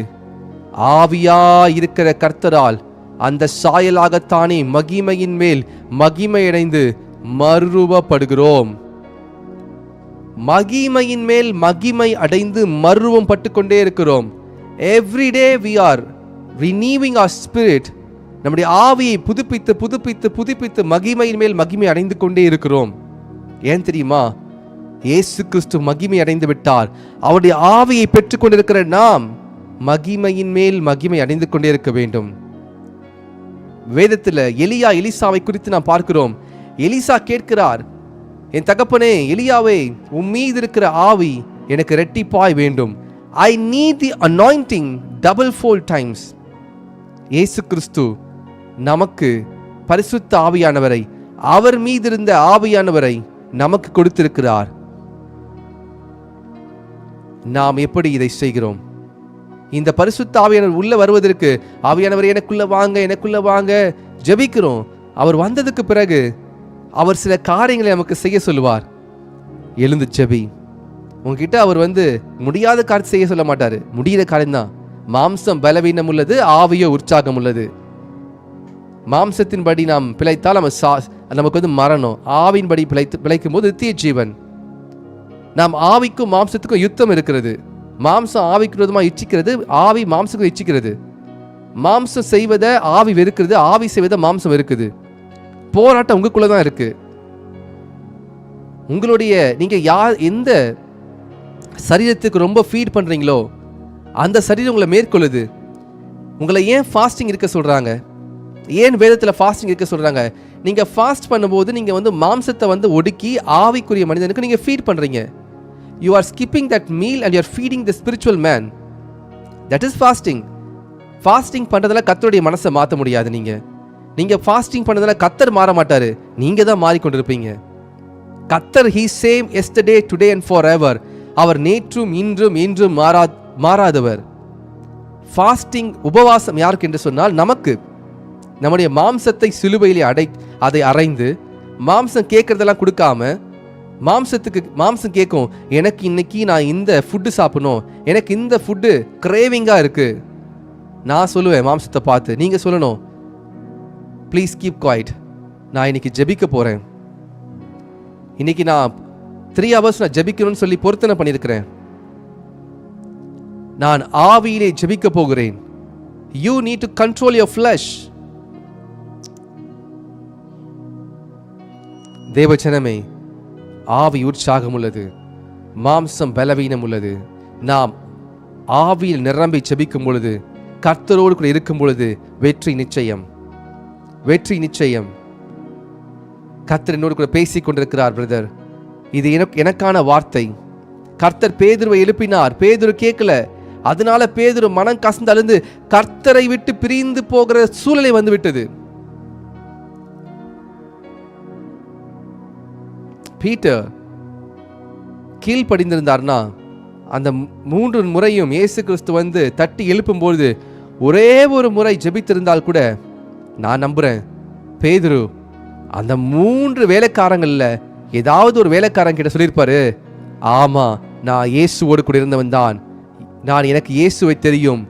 ஆவியா இருக்கிற கர்த்தரால் அந்த சாயலாகத்தானே மகிமையின் மேல் மகிமையடைந்து மறுரூபப்படுகிறோம். மகிமையின் மேல் மகிமை அடைந்து மறுரூபம் பட்டுக்கொண்டே இருக்கிறோம். Every day we are renewing our spirit. நம்முடைய ஆவியை புதுப்பித்து புதுப்பித்து புதுப்பித்து மகிமையின் மேல் மகிமை அடைந்து கொண்டே இருக்கிறோம். ஏன் தெரியுமா? இயேசு கிறிஸ்து மகிமை அடைந்து விட்டார். அவருடைய ஆவியை பெற்றுக்கொண்டிருக்கிற நாம் மகிமையின் மேல் மகிமை அடைந்து கொண்டே இருக்க வேண்டும். வேதத்தில் எலிசாவை குறித்து நாம் பார்க்கிறோம். எலிசா கேட்கிறார், என் தகப்பனே எலியாவே, உன் மீது இருக்கிற ஆவி எனக்கு இரட்டிப்பாய் வேண்டும். I need the anointing double fold times. இயேசு கிறிஸ்து நமக்கு பரிசுத்த ஆவியானவரை, அவர் மீது இருந்த ஆவியானவரை நமக்கு கொடுத்திருக்கிறார். நாம் எப்படி இதை செய்கிறோம்? இந்த பரிசுத்த ஆவியானவர் உள்ள வருவதற்கு ஆவியானவர் எனக்குள்ள வாங்க, எனக்குள்ள வாங்க ஜெபிக்கிறோம். அவர் வந்ததுக்கு பிறகு அவர் சில காரியங்களை நமக்கு செய்ய சொல்லுவார். எழுந்து ஜெபி, உங்ககிட்ட அவர் முடியாத காரியத்தை செய்ய சொல்ல மாட்டாரு, முடிகிற காரியம்தான். மாம்சம் பலவீனம் உள்ளது, ஆவியோ உற்சாகம் உள்ளது. மாம்சத்தின்படி நாம் பிழைத்தால் நமக்கு மரணம். ஆவியின்படி பிழைக்கும் போது நித்திய ஜீவன். நாம் ஆவிக்கும் மாம்சத்துக்கும் யுத்தம் இருக்கிறது. மாம்சம் ஆவிக்கு விரோதமாக இச்சிக்கிறது, ஆவி மாம்சத்துக்கு இச்சிக்கிறது. மாம்சம் செய்வதை ஆவி வெறுக்கிறது, ஆவி செய்வதை மாம்சம் வெறுக்குது. போராட்டம் உங்களுக்குள்ளதான் இருக்கு. உங்களுடைய நீங்க எந்த சரீரத்துக்கு ரொம்ப ஃபீட் பண்றீங்களோ அந்த சரீரம் உங்களை மேற்கொள்ளுது. உங்களை ஏன் ஃபாஸ்டிங் இருக்க சொல்றாங்க? ஏன் வேதத்தில் ஃபாஸ்டிங் இருக்க சொல்றாங்க? நீங்க ஃபாஸ்ட் பண்ணும்போது நீங்க மாம்சத்தை ஒடுக்கி ஆவிக்குரிய மனிதனுக்கு நீங்க ஃபீட் பண்றீங்க. You are skipping that meal and you are feeding the spiritual man. That is fasting. Fasting பண்றதுல கர்த்தருடைய மனசை மாற்ற முடியாது. நீங்க ஃபாஸ்டிங் பண்ணதுல கர்த்தர் மாற மாட்டாரு, நீங்க தான் மாறிக்கொண்டிருப்பீங்க. கர்த்தர் he same yesterday today and forever. அவர் நேற்றும் இன்றும் என்றும் மாறாதவர். ஃபாஸ்டிங் உபவாசம் யாருக்கு என்று சொன்னால் நமக்கு. நம்முடைய மாம்சத்தை சிலுவையிலே அதை அறைந்து மாம்சம் கேட்கறதெல்லாம் கொடுக்காம, மாம்சம் கேட்கும், எனக்கு இன்னைக்கு நான் இந்த ஃபுட்டு சாப்பிடணும், எனக்கு இந்த ஃபுட்டு கிரேவிங்கா இருக்கு. நான் சொல்லுவேன் மாம்சத்தை பார்த்து, நீங்க சொல்லணும் ப்ளீஸ் கீப் குவைட், நான் இன்னைக்கு ஜெபிக்க போறேன், இன்னைக்கு நான் 3 hours நான் ஜெபிக்கணும்னு சொல்லி பொருத்தனை பண்ணியிருக்கிறேன், நான் ஆவியிலே ஜெபிக்க போகிறேன். You need to control your flesh. தேவஜனமே, ஆவி உற்சாகம் உள்ளது, மாம்சம் பலவீனம் உள்ளது. நாம் ஆவியில் நிரம்பி ஜெபிக்கும் பொழுது, கர்த்தரோடு கூட இருக்கும் பொழுது வெற்றி நிச்சயம், வெற்றி நிச்சயம். கர்த்தர் என்னோடு கூட பேசிக் கொண்டிருக்கிறார். பிரதர், இது எனக்கான வார்த்தை. கர்த்தர் பேதுருவை எழுப்பினார், பேதுரு கேட்கல. அதனால பேதுரு மனம் கசந்து அழுந்து கர்த்தரை விட்டு பிரிந்து போகிற சூழ்நிலை வந்து விட்டது. பீட்டர் கீழ்ப்படிந்திருந்தார்னா அந்த 3 முறையும் இயேசு கிறிஸ்து தட்டி எழுப்பும்போது ஒரே ஒரு முறை ஜெபித்திருந்தால் கூட நான் நம்புறேன் பேதுரு அந்த 3 வேலைக்காரங்கள்ல ஏதாவது ஒரு வேலைக்காரன் கிட்ட சொல்லியிருப்பாரு, ஆமா நான் இயேசுவோடு கூட இருந்தவன் தான், எனக்கு இயேசுவை தெரியும்,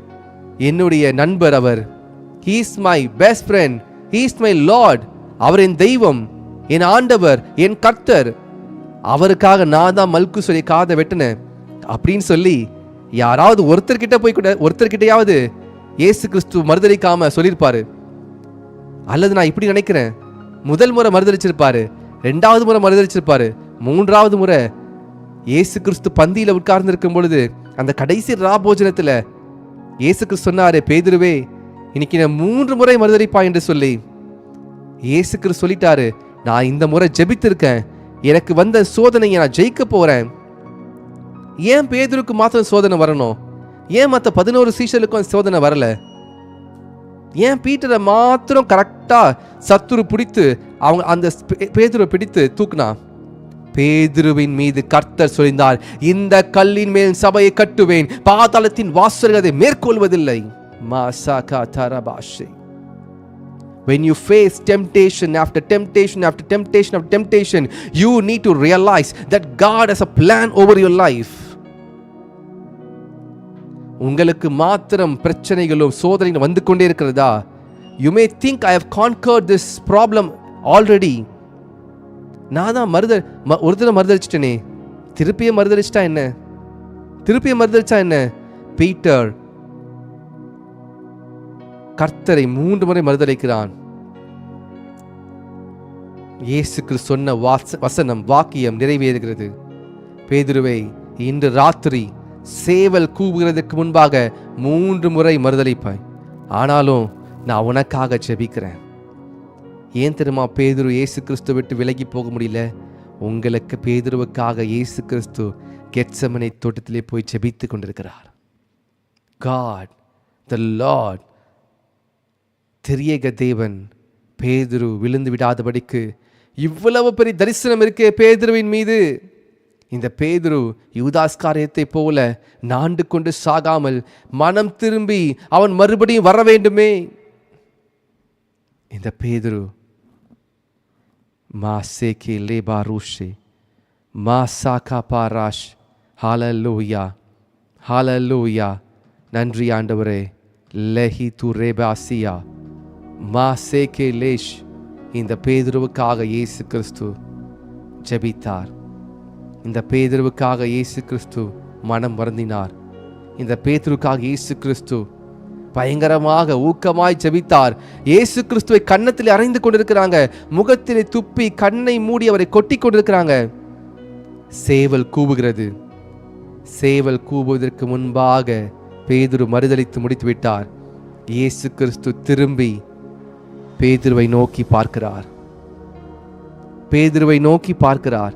என்னுடைய நண்பர் அவர், he is my best friend, he is my lord, அவர் என் தெய்வம், என் ஆண்டவர், என் கர்த்தர், அவருக்காக நான் தான் மல்கு சொல்லி காதை வெட்டினேன் அப்படின்னு சொல்லி யாராவது ஒருத்தர்கிட்டயாவது இயேசு கிறிஸ்து மறுதலிக்காம சொல்லியிருப்பாரு. அல்லது நான் இப்படி நினைக்கிறேன், முதல் முறை மறுதலிச்சிருப்பாரு, 2வது முறை மறுதலிச்சிருப்பாரு, 3வது முறை இயேசு கிறிஸ்து பந்தியில உட்கார்ந்து இருக்கும் பொழுது அந்த கடைசி ராபோஜனத்துல இயேசு கிறிஸ்து சொன்னாரு, பேதுருவே இன்னைக்கு நான் 3 முறை மறுதலிப்பா என்று சொல்லி இயேசு கிறிஸ்து சொல்லிட்டாரு, நான் இந்த முறை ஜெபித்திருக்கேன், எனக்கு வந்த சோதனையை நான் ஜெயிக்க போறேன். ஏன் பேதுருக்கு மாத்திரம் சோதனை வரணும்? ஏன் மற்ற 11 சீஷர்களுக்கும் சோதனை வரல? ஏன் பீட்டரை மாத்திரம் கரெக்டா சத்துரு பிடித்து அவங்க அந்த பேதுருவை பிடித்து தூக்குனா? பேதுருவின் மீது கர்த்தர் சொல்லினார், இந்த கல்லின் மேல் சபையை கட்டுவேன், பாதாளத்தின் வாசல்கள் அதை மேற்கொள்வதில்லை. மாசாகா தரபாஷே. When you face temptation after temptation after temptation after temptation, you need to realize that God has a plan over your life. உங்களுக்கு மாத்திரம் பிரச்சனைகளும் சோதனைகளும் வந்து கொண்டே இருக்கிறதா? You may think I have conquered this problem already. நான் தான் ஒரு தடவை மறுதலிச்சிட்டேனே, திருப்பியே மறுதலிச்சிட்டா என்ன? திருப்பியே மறுதலிச்சா என்ன? பீட்டர் கர்த்தரை 3 முறை மறுதலிக்கிறான். இயேசு கிறிஸ்து சொன்ன வசனம் வாக்கியம் நிறைவேறுகிறது. பேதுருவை இன்று ராத்திரி சேவல் கூவுகிறதுக்கு முன்பாக 3 முறை மறுதலிப்பாய், ஆனாலும் நான் உனக்காக ஜெபிக்கிறேன். ஏன் தெரியுமா பேதுரு இயேசு கிறிஸ்து விட்டு விலகி போக முடியல? உங்களுக்கு பேதுருவுக்காக இயேசு கிறிஸ்து கெத்செமனே தோட்டத்திலே போய் ஜெபித்து கொண்டிருக்கிறார். God, the Lord, திரியேக தேவன் பேதுரு விழுந்து விடாதபடிக்கு இவ்வளவு பெரிய தரிசனம் இருக்கே பேதுருவின் மீது. இந்த பேதுரு யூதாஸ்காரியத்தை போல நாண்டு கொண்டு சாகாமல் மனம் திரும்பி அவன் மறுபடியும் வர வேண்டுமே. இந்த பேதுரு மாசேகே லேபாரூஷே மாசாகா பாராஷ் ஹalleluya, ஹalleluya. நன்றி ஆண்டவரே. லெஹி துரேபாசியா மாசேகே லேஷ். இந்த பேதுருவுக்காக இயேசு கிறிஸ்து ஜெபித்தார். இந்த பேதுருவுக்காக இயேசு கிறிஸ்து மனம் வருந்தினார். இந்த பேதுருவுக்காக இயேசு கிறிஸ்து பயங்கரமாக ஊக்கமாய் ஜெபித்தார். இயேசு கிறிஸ்துவை கன்னத்தில் அறைந்து கொண்டிருக்கிறாங்க. முகத்திலே துப்பி கண்ணை மூடி அவரை கொட்டி கொண்டிருக்கிறாங்க. சேவல் கூவுகிறது. சேவல் கூவுவதற்கு முன்பாக பேதுரு மறுதலித்து முடித்து விட்டார். இயேசு கிறிஸ்து திரும்பி பேதுருவை நோக்கி பார்க்கிறார். பேதுருவை நோக்கி பார்க்கிறார்.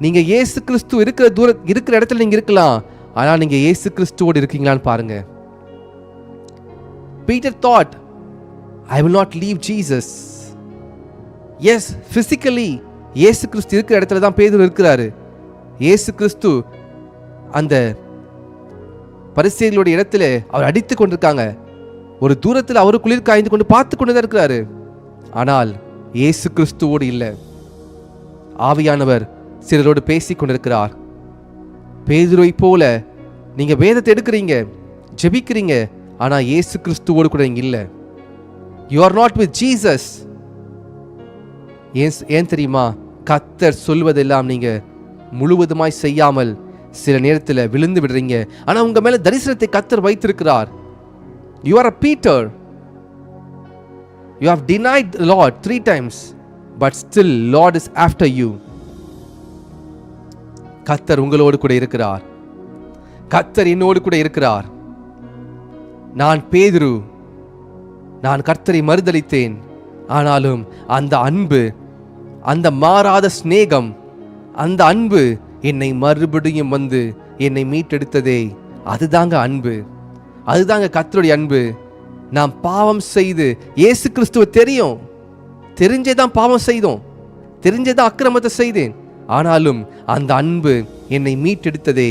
நீங்க இயேசு கிறிஸ்து இருக்கிற இடத்துல நீங்க இருக்கலாம், ஆனா நீங்க இயேசு கிறிஸ்துவோடு இருக்கீங்களான்னு பாருங்க. Peter thought, I will not leave Jesus. Yes, physically இயேசு கிறிஸ்து இருக்கிற இடத்துல தான் பேதுரு இருக்கிறாரு. இயேசு கிறிஸ்து அந்த பரிசேயர்களுடைய இடத்துல அவர் அடித்துக் கொண்டிருக்காங்க. ஒரு தூரத்தில் அவரு குளிர் காய்ந்து கொண்டு பார்த்து கொண்டுதான் இருக்கிறாரு. ஆனால் இயேசு கிறிஸ்துவோடு இல்லை. ஆவியானவர் சிலரோடு பேசிக் கொண்டிருக்கிறார். பேதுருவை போல நீங்க வேதத்தை எடுக்கிறீங்க, ஜெபிக்கிறீங்க, ஆனா இயேசு கிறிஸ்துவோடு கூட இங்க இல்ல. You are not with Jesus. ஏன் தெரியுமா? கர்த்தர் சொல்வதெல்லாம் நீங்க முழுவதுமாய் செய்யாமல் சில நேரத்தில் விழுந்து விடுறீங்க. ஆனா உங்க மேல தரிசனத்தை கர்த்தர் வைத்திருக்கிறார். You are a Peter. You have denied the Lord 3 times, but still Lord is after you. கர்த்தர் உங்களோடு கூட இருக்கிறார். கர்த்தர் என்னோடு கூட இருக்கிறார். நான் பேதுரு, நான் கர்த்தரை மறுதலித்தேன். ஆனாலும் அந்த அன்பு, அந்த மாறாத சிநேகம், அந்த அன்பு என்னை மறுபடியும் வந்து என்னை மீட்டெடுத்ததே. அதுதாங்க அன்பு, அதுதாங்க கர்த்தருடைய அன்பு. நாம் பாவம் செய்து இயேசு கிறிஸ்துவ தெரிஞ்சேதான் பாவம் செய்தோம், தெரிஞ்சேதான் அக்கிரமத்தை செய்தேன். ஆனாலும் அந்த அன்பு என்னை மீட்டெடுத்ததே.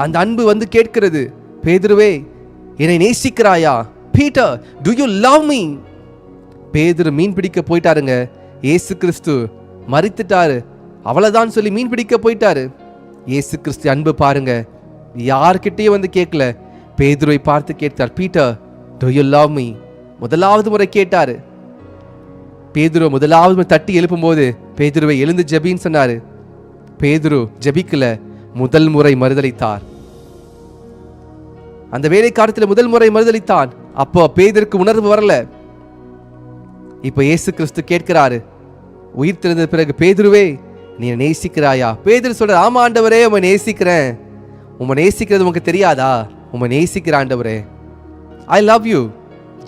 அந்த அன்பு வந்து கேட்கிறது, பேதுருவே என்னை நேசிக்கிறாயா? Peter, do you love me? பேதுரு மீன் பிடிக்க போயிட்டாருங்க. இயேசு கிறிஸ்து மரித்துட்டாரு, அவ்வளவுதான் சொல்லி மீன் பிடிக்க போயிட்டாரு. இயேசு கிறிஸ்து அன்பு பாருங்க, யார்கிட்டயும் வந்து கேட்கல, பேதுருவை பார்த்து கேட்டார். Peter, do you love me? முதலாவது முறை கேட்டாரு. பேதுரு முதலாவது முறை தட்டி எழுப்பும் போது பேதுருவை எழுந்து ஜெபின்னு சொன்னாரு. பேதுரு ஜெபிக்கல, முதல் முறை மறுதலித்தார். அந்த வேலைக்காரத்தில் முதல் முறை மறுதலித்தான். அப்போ பேதுருக்கு உணர்வு வரல. இப்ப இயேசு கிறிஸ்து கேட்கிறாரு உயிர் திறந்த பிறகு, பேதுருவே நீ நேசிக்கிறாயா? பேதுரு சொல்ற, ஆமா ஆண்டவரே, உம்மை நேசிக்கிறேன். உம்மை நேசிக்கிறது உங்களுக்கு தெரியாதா? உம்மை நேசிக்கிற ஆண்டவரே, I love you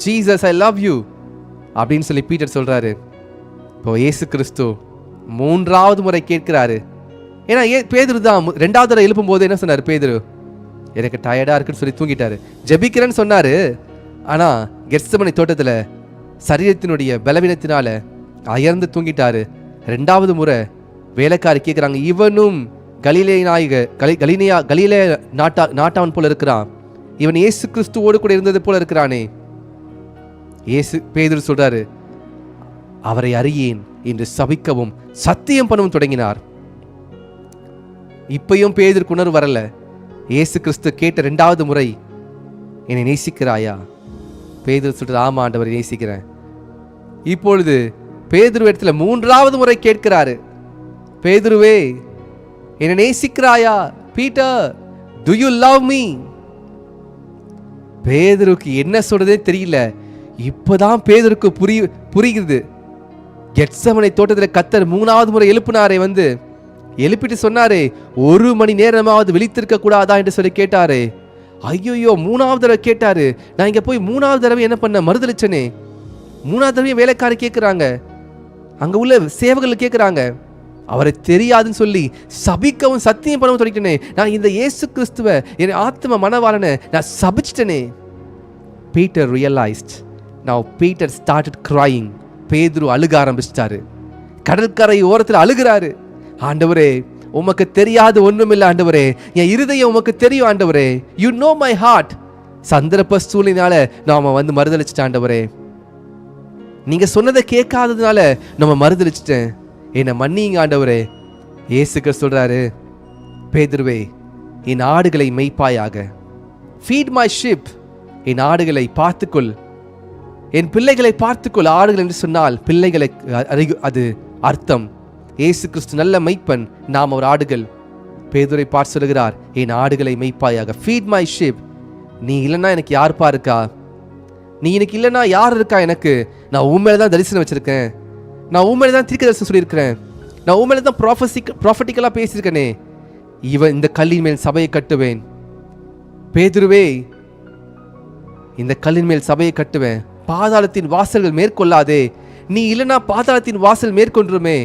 Jesus, I love you அப்படின்னு சொல்லி பீட்டர் சொல்றாரு. இப்போ இயேசு கிறிஸ்து 3வது முறை கேட்கிறாரு. ஏன்னா பேதுரு தான் 2வது தடவை எழுப்பும் போது என்ன சொன்னாரு? பேதுரு எனக்கு டயர்டா இருக்குன்னு சொல்லி தூங்கிட்டாரு. ஜெபிக்கிறேன்னு சொன்னாரு, ஆனா கெத்செமனே தோட்டத்துல சரீரத்தினுடைய பலவீனத்தினால அயர்ந்து தூங்கிட்டாரு. 2வது முறை வேலைக்காரி கேட்கிறாங்க, இவனும் கலிலே நாட்டவன் போல இருக்கிறான், இவன் இயேசு கிறிஸ்துவோடு கூட இருந்தது போல இருக்கிறானே. பேதுரு சொல்றாரு, அவரை அறியேன் என்று சபிக்கவும் சத்தியம் பண்ணவும் தொடங்கினார். இப்பயும் பேதுருக்கு உணர்வு வரல. இயேசு கிறிஸ்து கேட்ட 2வது முறை, என்னை நேசிக்கிறாயா? பேதுரு சொல்றாரு, ஆமா ஆண்டவரை நேசிக்கிறேன். இப்பொழுது பேதுரு இடத்துல 3வது முறை கேட்கிறாரு, பேதுருவே என்னை நேசிக்கிறாயா? Peter, do you love me? பேதுருக்கு என்ன சொல்றதே தெரியல. இப்பதான் பேதுருக்கு புரியுது. கெத்செமனே தோட்டத்தில் கர்த்தர் 3வது முறை எழுப்பினாரே, வந்து எழுப்பிட்டு சொன்னாரே, 1 மணி நேரமாவது விழித்திருக்க கூடாதா என்று சொல்லி கேட்டாரே. ஐயோ, 3வது தடவை கேட்டாரு. நான் இங்க போய் 3வது தடவை என்ன பண்ண? மறுதலிச்சனே. 3வது தடவை வேலைக்காரி கேட்கிறாங்க, அங்க உள்ள சேவகர்கள் கேட்கிறாங்க, அவரை தெரியாதுன்னு சொல்லி சபிக்கவும் சத்தியம் பண்ணவும் தொடங்கிட்டனே. நான் இந்த இயேசு கிறிஸ்துவ என் ஆத்ம மனவாளனை நான் சபிச்சிட்டனே. Peter realized. Now Peter started crying. பேதுரு அழுக ஆரம்பிச்சிட்டாரு. கடற்கரை ஓரத்தில் அழுகிறாரு. ஆண்டவரே, உமக்கு தெரியாது ஒண்ணுமில்லை ஆண்டவரே, என் இருதயம் உமக்கு தெரியும் ஆண்டவரே. You know my heart. சந்தர்ப்ப சூழ்நிலையால நாம வந்து மறுதலிச்சிட்டேன் ஆண்டவரே. நீங்க சொன்னதை கேட்காததுனால நம்ம மறுதலிச்சிட்டேன், என்னை மன்னிங்க ஆண்டவரே. இயேசுக்கு சொல்றாரு, பேதுருவே என் ஆடுகளை மேய்ப்பாயாக. ஃபீட் மை ஷிப், என் ஆடுகளை பார்த்துக்கொள், என் பிள்ளைகளை பார்த்துக்கொள். ஆடுகள் என்று சொன்னால் பிள்ளைகளை அது அர்த்தம். இயேசு கிறிஸ்து நல்ல மெய்ப்பன், நாம் அவர் ஆடுகள். பேதுரை பார்த்து சொல்லுகிறார், என் ஆடுகளை மெய்ப்பாயாக. Feet my ship. நீ இல்லைன்னா எனக்கு யாருப்பா இருக்கா? நீ எனக்கு இல்லைன்னா யார் இருக்கா எனக்கு? நான் உண்மையில தான் தரிசனம் வச்சிருக்கேன், நான் உண்மையில தான் தீர்க்க தரிசனம் சொல்லியிருக்கிறேன், நான் உண்மையில தான் ப்ராஃபட்டிக்கலாக பேசியிருக்கேனே. இந்த கல்லின் மேல் சபையை கட்டுவேன். பேதுருவே, இந்த கல்லின் மேல் சபையை கட்டுவேன், பாதாளத்தின் வாசல்கள் மேற்கொள்ளாதே. நீ இல்லைன்னா பாதாளத்தின் வாசல் மேற்கொண்டுருமே.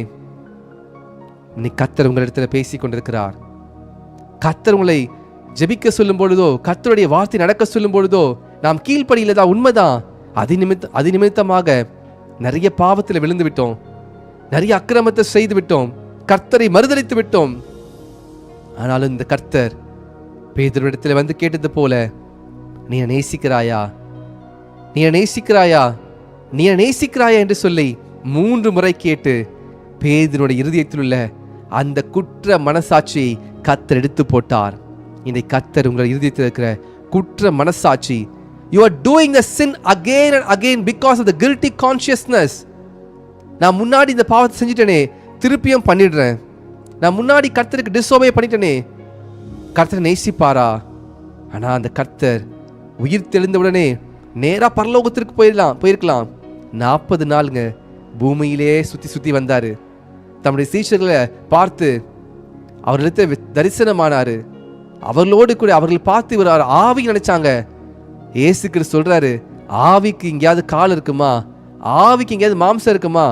நீ கர்த்தர் உங்களிடத்தில் பேசி கொண்டிருக்கிறார். கர்த்தர் உங்களை ஜெபிக்க சொல்லும் பொழுதோ, கர்த்தருடைய வார்த்தை நடக்க சொல்லும் பொழுதோ நாம் கீழ்ப்படியில தான். உண்மைதான். அது நிமித்தமாக நிறைய பாவத்தில் விழுந்து விட்டோம், நிறைய அக்கிரமத்தை செய்து விட்டோம், கர்த்தரை மறுதலித்து விட்டோம். ஆனாலும் இந்த கர்த்தர் பேதுருவிடத்தில் வந்து கேட்டது போல, நீ நேசிக்கிறாயா, நீ நேசிக்கிறாயா, நீ நேசிக்கிறாயா என்று சொல்லி 3 முறை கேட்டு பேதுருடைய இருதயத்தில் உள்ள அந்த குற்ற மனசாட்சியை கர்த்தர் எடுத்து போட்டார். இன்றைக்கு கர்த்தர் உங்கள் இருதயத்தில் இருக்கிற குற்ற மனசாட்சி, you are doing the sin again and again because of the guilty consciousness. நான் முன்னாடி இந்த பாவத்தை செஞ்சிட்டேனே, திருப்பியும் பண்ணிடுறேன். நான் முன்னாடி கர்த்தருக்கு டிஸ்ஓபே பண்ணிட்டேனே. கர்த்தரை நேசிப்பாரா? ஆனா அந்த கர்த்தர் உயிர் தெளிந்தவுடனே நேரா பரலோகத்திற்கு போயிருக்கலாம். 40 நாளுங்க பூமியிலே சுத்தி வந்தாரு. தம்முடைய சீஷர்களை பார்த்து அவர்களுக்கு தரிசனமானாரு. அவர்களோடு கூட அவர்கள் பார்த்து ஒரு ஆவி நினைச்சாங்க. இயேசு கிறிஸ்து சொல்றாரு, ஆவிக்கு எங்கேயாவது கால் இருக்குமா? ஆவிக்கு எங்கேயாவது மாம்சம் இருக்குமா?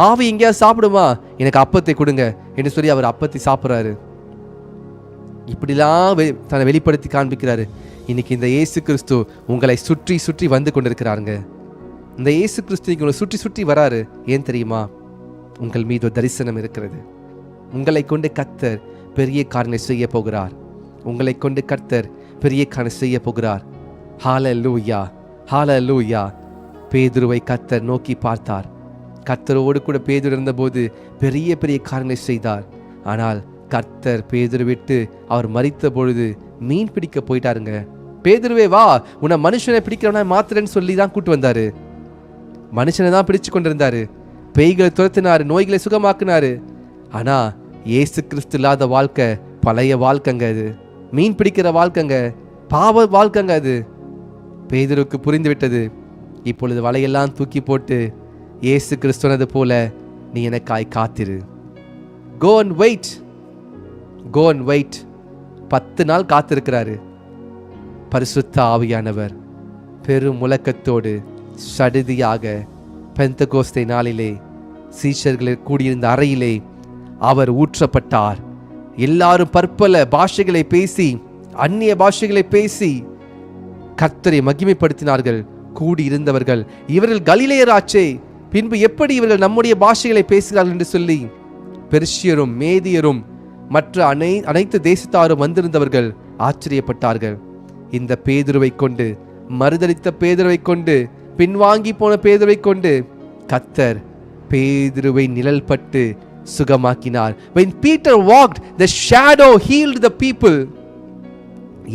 ஆவி எங்கேயாவது சாப்பிடுமா? எனக்கு அப்பத்தை கொடுங்க என்று சொல்லி அவர் அப்பத்தை சாப்பிட்றாரு. இப்படிலாம் தன்னை வெளிப்படுத்தி காண்பிக்கிறாரு. இன்னைக்கு இந்த இயேசு கிறிஸ்து உங்களை சுற்றி சுற்றி வந்து கொண்டிருக்கிறாருங்க. இந்த இயேசு கிறிஸ்து உங்களை சுற்றி சுற்றி வராரு. ஏன் தெரியுமா? உங்கள் மீது ஒரு தரிசனம் இருக்கிறது. உங்களை கொண்டு கர்த்தர் பெரிய காரியங்களை செய்ய போகிறார். உங்களை கொண்டு கர்த்தர் பெரிய காரியம் செய்ய போகிறார். ஹல்லேலூயா, ஹல்லேலூயா. பேதுருவை கர்த்தர் நோக்கி பார்த்தார். கர்த்தரோடு கூட பேதுரு இருந்தபோது பெரிய பெரிய காரியங்களை செய்தார். ஆனால் கர்த்தர் பேதுரு விட்டு அவர் மரித்த பொழுது மீன் பிடிக்க போயிட்டாருங்க. பேதுருவே வா, உன்னை மனுஷனை பிடிக்கிறவனா மாத்திரன்னு சொல்லி தான் கூட்டு வந்தாரு. மனுஷனை தான் பிடிச்சு கொண்டிருந்தாரு. பேய்களை துரத்தினாரு, நோய்களை சுகமாக்குனாரு. ஆனா இயேசு கிறிஸ்து இல்லாத வாழ்க்கை பழைய வாழ்க்கைங்க. அது மீன் பிடிக்கிற வாழ்க்கைங்க, பாவ வாழ்க்கைங்க. அது பேதுருக்கு புரிந்து விட்டது. இப்பொழுது வலையெல்லாம் தூக்கி போட்டு இயேசு கிறிஸ்துவனது போல நீ எனக்காய் காத்திரு. Go and wait, go and wait. 10 நாள் காத்திருக்கிறாரு. பரிசுத்த ஆவியானவர் பெரும் முழக்கத்தோடு சடுதியாக பெந்தகோஸ்தே நாளிலே சீஷர்கள் கூடியிருந்த அறையிலே அவர் ஊற்றப்பட்டார். எல்லாரும் பற்பல பாஷைகளை பேசி, அந்நிய பாஷைகளை பேசி கர்த்தரை மகிமைப்படுத்தினார்கள். கூடியிருந்தவர்கள், இவர்கள் கலிலேயராச்சே, பின்பு எப்படி இவர்கள் நம்முடைய பாஷைகளை பேசுகிறார்கள் என்று சொல்லி பெர்ஷியரும் மேதியரும் மற்ற அனைத்து தேசத்தாரும் வந்திருந்தவர்கள் ஆச்சரியப்பட்டார்கள். இந்த பேதுருவை கொண்டு, மறுதலித்த பேதுருவை கொண்டு, பின்வாங்கி போன பேதுருவை கொண்டு கர்த்தர் பேதுருவை நிழல் பட்டு சுகமாக்கினார். When Peter walked, the shadow healed the people.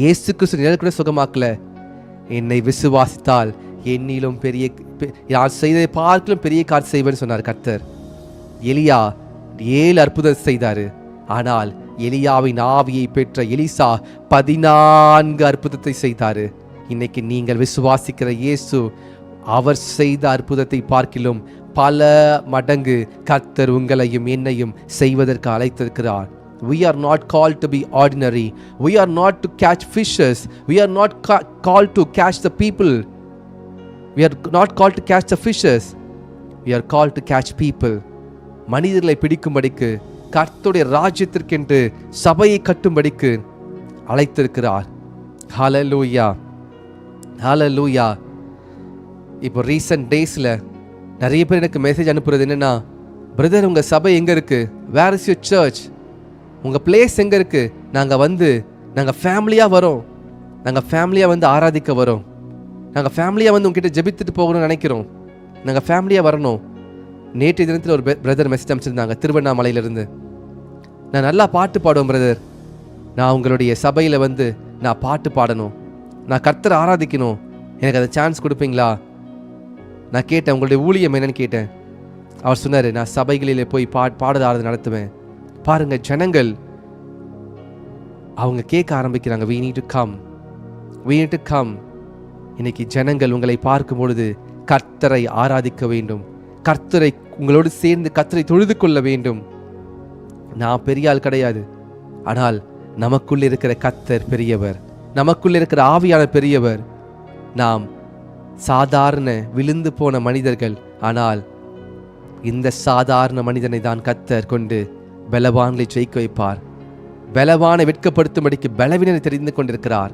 இயேசு கிறிஸ்து நிழல் கூட சுகமாக்கல. என்னை விசுவாசித்தால் என்னிலும் பெரிய, நான் செய்ததை பார்க்கலும் பெரிய காரியம் செய்வேன்னு சொன்னார் கர்த்தர். எலியா 7 அற்புதம் செய்தாரு. ஆனால் எலியாவின் ஆவியை பெற்ற எலிசா 14 அற்புதத்தை செய்தாரு. இன்னைக்கு நீங்கள் விசுவாசிக்கிற இயேசு அவர் செய்த அற்புதத்தை பார்க்கிலும் பல மடங்கு கர்த்தர் உங்களையும் என்னையும் செய்வதற்கு அழைத்திருக்கிறார். We are not called to be ordinary. We are not to catch fishes. We are not called to catch the people. We are not called to catch the fishes. We are called to catch people. மனிதர்களை பிடிக்கும்படிக்கு, கர்த்தருடைய ராஜ்யத்திற்கென்று சபையை கட்டும்படிக்கு அழைத்திருக்கிறார். ஹல்லேலூயா, ஹல்லேலூயா. இப்போ recent டேஸில் நிறைய பேர் எனக்கு message அனுப்புறது என்னென்னா, பிரதர் உங்கள் சபை எங்கே இருக்குது? Where is your church? உங்கள் பிளேஸ் எங்கே இருக்குது? நாங்கள் ஃபேமிலியாக வரோம், நாங்கள் ஃபேமிலியாக வந்து ஆராதிக்க வரோம், நாங்கள் ஃபேமிலியாக வந்து உங்ககிட்ட ஜெபித்துட்டு போகணும்னு நினைக்கிறோம், நாங்கள் ஃபேமிலியாக வரணும். நேற்றைய தினத்தில் ஒரு பிரதர் மெசேஜ் அனுப்பிச்சிருந்தாங்க திருவண்ணாமலையிலேருந்து. நான் நல்லா பாட்டு பாடுவேன் பிரதர், நான் உங்களுடைய சபையில் வந்து நான் பாட்டு பாடணும், நான் கர்த்தரை ஆராதிக்கணும், எனக்கு அதை சான்ஸ் கொடுப்பீங்களா? நான் கேட்டேன், உங்களுடைய ஊழியம் என்னன்னு கேட்டேன். அவர் சொன்னார், நான் சபைகளில் போய் பாடல் ஆராதனை நடத்துவேன். பாருங்க, ஜனங்கள் அவங்க கேட்க ஆரம்பிக்கிறாங்க, we need to come. இன்னைக்கு ஜனங்கள் உங்களை பார்க்கும் பொழுது கர்த்தரை ஆராதிக்க வேண்டும், கர்த்தரை உங்களோடு சேர்ந்து கர்த்தரை தொழுது கொள்ள வேண்டும். நான் பெரிய ஆள் கிடையாது, ஆனால் நமக்குள்ள இருக்கிற கர்த்தர் பெரியவர், நமக்குள்ள இருக்கிற ஆவியான பெரியவர். நாம் சாதாரண விழுந்து போன மனிதர்கள், ஆனால் இந்த சாதாரண மனிதனை தான் கர்த்தர் கொண்டு பலவான்களை ஜெயிக்க வைப்பார். பலவானை வெட்கப்படுத்தும்படிக்கு பலவீனனை தெரிந்து கொண்டிருக்கிறார்.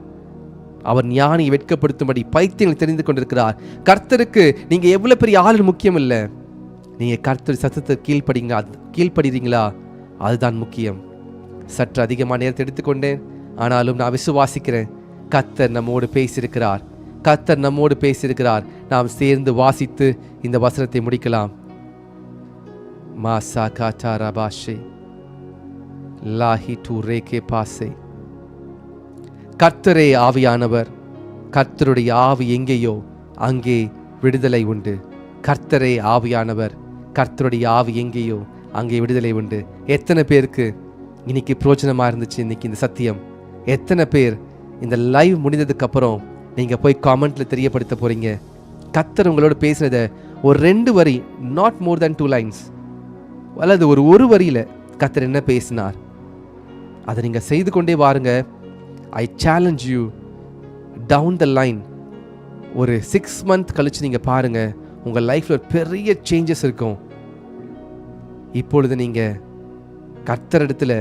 அவர் ஞானியை வெட்கப்படுத்தும்படி பைத்தியங்களை தெரிந்து கொண்டிருக்கிறார். கர்த்தருக்கு நீங்க எவ்வளவு பெரிய ஆளு முக்கியம் இல்லை, நீங்க கர்த்தர் சத்தத்தை கீழ்ப்படுறீங்களா அதுதான் முக்கியம். சற்று அதிகமான நேரத்தை எடுத்துக்கொண்டேன், ஆனாலும் நான் விசுவாசிக்கிறேன் கர்த்தர் நம்மோடு பேசியிருக்கிறார், கர்த்தர் நம்மோடு பேசியிருக்கிறார். நாம் சேர்ந்து வாசித்து இந்த வசனத்தை முடிக்கலாம். மாசா காட்டா ரபாஷே லாஹி டூ ரேகே பாசே. கர்த்தரே ஆவியானவர், கர்த்தருடைய ஆவி எங்கேயோ அங்கே விடுதலை உண்டு. கர்த்தரே ஆவியானவர், கர்த்தருடைய ஆவி எங்கேயோ அங்கே விடுதலை உண்டு. எத்தனை பேருக்கு இன்னைக்கு பிரோஜனமா இருந்துச்சு இன்னைக்கு இந்த சத்தியம்? எத்தனை பேர் இந்த லைவ் முடிந்ததுக்கு அப்புறம் நீங்க போய் காமெண்ட்ல தெரியப்படுத்த போறீங்க? கர்த்தர் உங்களோட பேசுனத ஒரு 2 வரி, நாட் மோர் than 2 lines, அல்லது ஒரு வரியில கர்த்தர் என்ன பேசினார் அதை நீங்க செய்து கொண்டே வாருங்க. I challenge you, down the line ஒரு 6 month கழிச்சு நீங்க பாருங்க, உங்க லைஃப்ல ஒரு பெரிய சேஞ்சஸ் இருக்கும். இப்பொழுது நீங்க கர்த்தரிடத்துல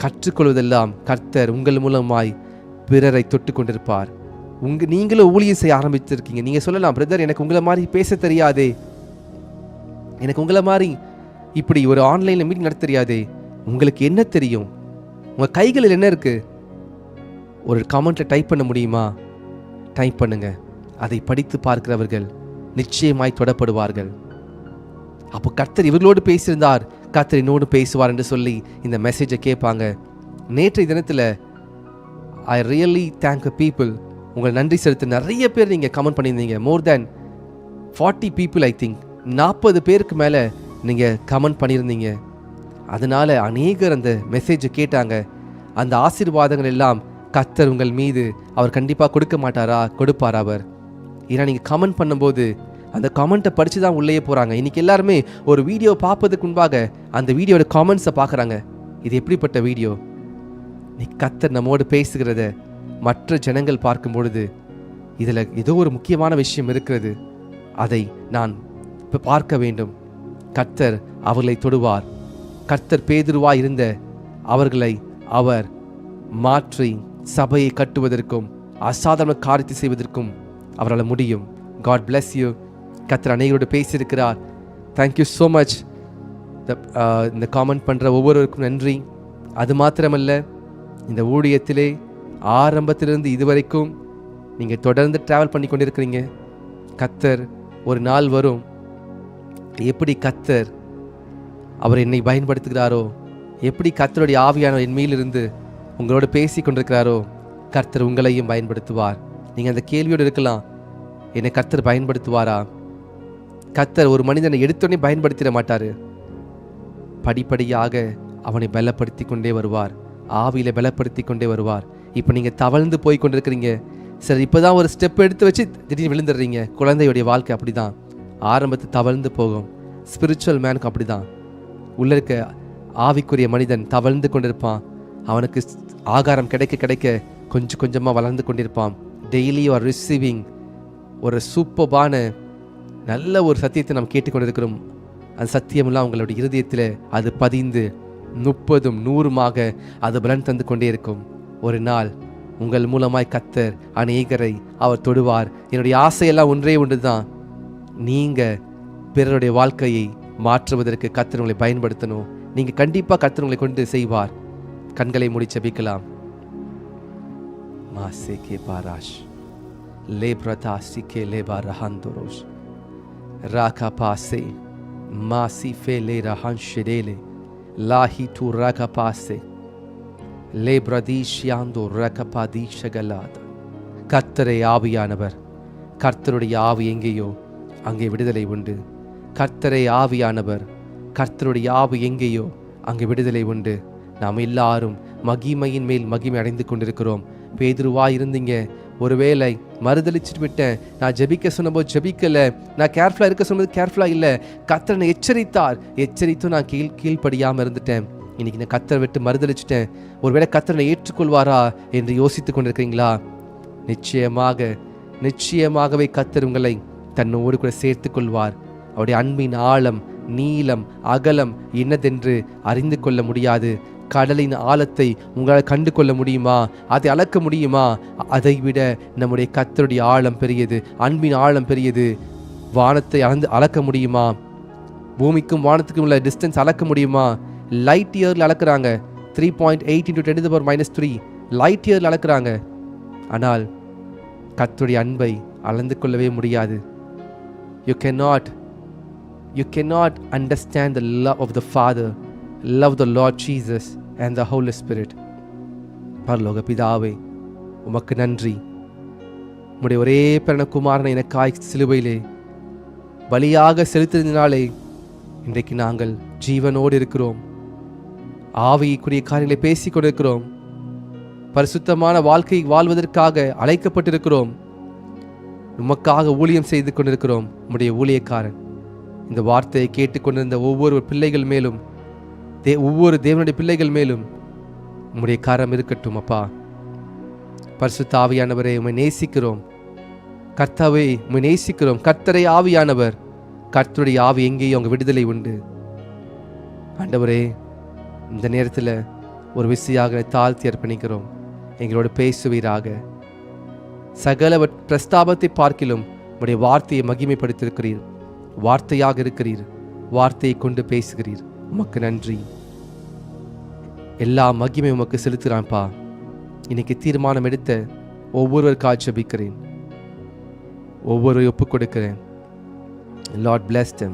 கற்றுக்கொள்வதெல்லாம் கர்த்தர் உங்கள் மூலமாய் பிறரை தொட்டு கொண்டிருப்பார். நீங்களும் ஊழியம் செய்ய ஆரம்பிச்சிருக்கீங்க. நீங்க சொல்லலாம், பிரதர் எனக்கு உங்களை மாதிரி பேச தெரியாதே, எனக்கு உங்களை மாதிரி இப்படி ஒரு ஆன்லைன்ல மீட்டிங் நடத்த தெரியாதே. உங்களுக்கு என்ன தெரியும்? உங்க கைகளில் என்ன இருக்கு? ஒரு கமெண்ட்ல டைப் பண்ண முடியுமா? டைப் பண்ணுங்க. அதை படித்து பார்க்கிறவர்கள் நிச்சயமாய் தொடப்படுவார்கள். அப்போ கர்த்தர் இவர்களோடு பேசியிருந்தார், கர்த்தர் என்னோடு பேசுவார் என்று சொல்லி இந்த மெசேஜை கேட்பாங்க. நேற்றைய தினத்தில் ஐ ரியலி தேங்க் பீப்புள். உங்களை நன்றி செலுத்த நிறைய பேர் நீங்கள் கமெண்ட் பண்ணியிருந்தீங்க. மோர் தேன் 40 people, ஐ திங்க் 40 பேருக்கு மேலே நீங்கள் கமெண்ட் பண்ணியிருந்தீங்க. அதனால அநேகர் அந்த மெசேஜை கேட்டாங்க. அந்த ஆசீர்வாதங்கள் எல்லாம் கர்த்தர் உங்கள் மீது அவர் கண்டிப்பாக கொடுக்க மாட்டாரா? கொடுப்பார் அவர். ஏன்னா நீங்கள் கமெண்ட் பண்ணும்போது அந்த கமெண்ட்டை படித்து தான் உள்ளே போகிறாங்க. இன்றைக்கி எல்லாருமே ஒரு வீடியோ பார்ப்பதுக்கு முன்பாக அந்த வீடியோட காமெண்ட்ஸை பார்க்குறாங்க. இது எப்படிப்பட்ட வீடியோ? நீ கர்த்தர் நம்மோடு பேசுகிறத மற்ற ஜனங்கள் பார்க்கும் பொழுது இதில் ஏதோ ஒரு முக்கியமான விஷயம் இருக்கிறது, அதை நான் இப்போ பார்க்க வேண்டும். கர்த்தர் அவர்களை தொடுவார். கர்த்தர் பேதுருவாய் இருந்த அவர்களை அவர் மாற்றி சபையை கட்டுவதற்கும் அசாதாரண காரியத்தை செய்வதற்கும் அவரால் முடியும். God bless you. கர்த்தர் அனைவரோடு பேசியிருக்கிறார். Thank you so much. இந்த காமெண்ட் பண்ணுற ஒவ்வொருவருக்கும் நன்றி. அது மாத்திரமல்ல, இந்த ஊழியத்திலே ஆரம்பத்திலிருந்து இதுவரைக்கும் நீங்கள் தொடர்ந்து ட்ராவல் பண்ணி கொண்டிருக்கிறீங்க. கர்த்தர் ஒரு நாள் வரும், எப்படி கர்த்தர் அவர் என்னை பயன்படுத்துகிறாரோ, எப்படி கர்த்தருடைய ஆவியான என் மேலிருந்து உங்களோட பேசி கொண்டிருக்கிறாரோ, கர்த்தர் உங்களையும் பயன்படுத்துவார். நீங்கள் அந்த கேள்வியோடு இருக்கலாம், என்னை கர்த்தர் பயன்படுத்துவாரா? கர்த்தர் ஒரு மனிதனை எடுத்தோடனே பயன்படுத்திட மாட்டார். படிப்படியாக அவனை பலப்படுத்தி கொண்டே வருவார், ஆவியில் பலப்படுத்தி கொண்டே வருவார். இப்போ நீங்கள் தவழ்ந்து போய் கொண்டிருக்கிறீங்க. சரி, இப்போ தான் ஒரு ஸ்டெப் எடுத்து வச்சு திடீர்னு விழுந்துடுறீங்க. குழந்தையுடைய வாழ்க்கை அப்படி தான், ஆரம்பத்தில் தவழ்ந்து போகும். ஸ்பிரிச்சுவல் மேனுக்கு அப்படி தான். உள்ளே இருக்க ஆவிக்குரிய மனிதன் தவழ்ந்து கொண்டிருப்பான். அவனுக்கு ஆகாரம் கிடைக்க கிடைக்க கொஞ்சம் கொஞ்சமாக வளர்ந்து கொண்டிருப்பான். டெய்லி ஆர் ரிசீவிங் ஒரு சூப்பர்பான நல்ல ஒரு சத்தியத்தை நாம் கேட்டுக்கொண்டிருக்கிறோம். அந்த சத்தியமெல்லாம் உங்களுடைய இருதயத்தில் அது பதிந்து 30 100 அது பலன் தந்து கொண்டே இருக்கும். ஒரு நாள் உங்கள் மூலமாய் கர்த்தர் அநேகரை அவர் தொடுவார். என்னுடைய ஆசையெல்லாம் ஒன்றே ஒன்று தான், நீங்கள் பிறருடைய வாழ்க்கையை மாற்றுவதற்கு கர்த்தர் உங்களை பயன்படுத்தணும். நீங்கள் கண்டிப்பாக கர்த்தர் உங்களை கொண்டு செய்வார். கண்களை மூடி ஜெபிக்கலாம். மாசே கே பாராஷ் லேப்ரதா சிகே லேபா ரஹாந்தோரோஷ் ராகா பாசே மாசி ஃபே லே ரஹான் ஷெடேலே லாஹி டு ராகா பாசே லே பிரதீஷ்யாந்தோ ரகபாதீஷகலாத. கர்த்தரே ஆவியானவர். கர்த்தருடைய ஆவி எங்கேயோ அங்கே விடுதலை உண்டு. கர்த்தரே ஆவியானவர். கர்த்தருடைய ஆவி எங்கேயோ அங்கே விடுதலை உண்டு. நாம் எல்லாரும் மகிமையின் மேல் மகிமை அடைந்து கொண்டிருக்கிறோம். பேதுருவா இருந்தீங்க, ஒருவேளை மறுதளிச்சுட்டு விட்டேன், நான் ஜெபிக்க சொன்னபோது ஜெபிக்கலை, நான் கேர்ஃபுல்லாக இருக்க சொன்னது கேர்ஃபுல்லாக இல்லை, கர்த்தரை எச்சரித்தார், எச்சரித்தும் நான் கீழ்ப்படியாமல் இருந்துட்டேன், இன்னைக்கு நான் கர்த்தரை விட்டு மறுதளிச்சுட்டேன், ஒருவேளை கர்த்தரை ஏற்றுக்கொள்வாரா என்று யோசித்து கொண்டிருக்கிறீங்களா? நிச்சயமாகவே கர்த்தர் உங்களை தன்னோடு கூட சேர்த்து கொள்வார். அவருடைய அன்பின் ஆழம், நீளம், அகலம் என்னதென்று அறிந்து கொள்ள முடியாது. கடலின் ஆழத்தை உங்களால் கண்டு கொள்ள முடியுமா? அதை அளக்க முடியுமா? அதை விட நம்முடைய கர்த்தருடைய ஆழம் பெரியது, அன்பின் ஆழம் பெரியது. வானத்தை அளக்க முடியுமா? பூமிக்கும் வானத்துக்கும் உள்ள டிஸ்டன்ஸ் அளக்க முடியுமா? லைட் இயரில் அளக்குறாங்க. 3.8 × 10⁻³ லைட் இயரில் அளக்குறாங்க. ஆனால் கர்த்தருடைய அன்பை அளந்து கொள்ளவே முடியாது. You cannot understand the love of the Father, love the Lord Jesus and the Holy Spirit. பரலோக பிதாவே, உமக்கு நன்றி. உம்முடைய ஒரே பிறந்த குமாரனை எனக்காய் சிலுவையிலே பலியாக செலுத்தினாலே இன்றைக்கு நாங்கள் ஜீவனோடு இருக்கிறோம். ஆவிக்குரிய காரியங்களை பேசிக் கொண்டிருக்கிறோம். பரிசுத்தமான வாழ்க்கை வாழ்வதற்காக அழைக்கப்பட்டிருக்கிறோம். உமக்காக ஊழியம் செய்து கொண்டிருக்கிறோம். உம்முடைய ஊழியக்காரன் இந்த வார்த்தையை கேட்டுக்கொண்டிருந்த ஒவ்வொரு பிள்ளைகள் மேலும், ஒவ்வொரு தேவனுடைய பிள்ளைகள் மேலும் உம்முடைய கரம் இருக்கட்டும் அப்பா. பரிசுத்த ஆவியானவரே, உம்மை நேசிக்கிறோம். கர்த்தாவே, உம்மை நேசிக்கிறோம். கர்த்தரே ஆவியானவர். கர்த்தருடைய ஆவி எங்கேயும் அங்கே விடுதலை உண்டு. ஆண்டவரே, இந்த நேரத்தில் ஒரு விசையாக தாழ்த்தி அர்ப்பணிக்கிறோம். எங்களோடு பேசுவீராக. சகல பிரஸ்தாபத்தை பார்க்கிலும் உம்முடைய வார்த்தையை மகிமைப்படுத்தியிருக்கிறீர். வார்த்தையாக இருக்கிறீர். வார்த்தையை கொண்டு பேசுகிறீர். உமக்கு நன்றி. எல்லா மகிமை உமக்கு செலுத்துகிறான்ப்பா. இன்னைக்கு தீர்மானம் எடுத்த ஒவ்வொருவருக்காக ஜெபிக்கிறேன். ஒவ்வொரு ஒப்புக் கொடுக்கிறேன். Lord bless them.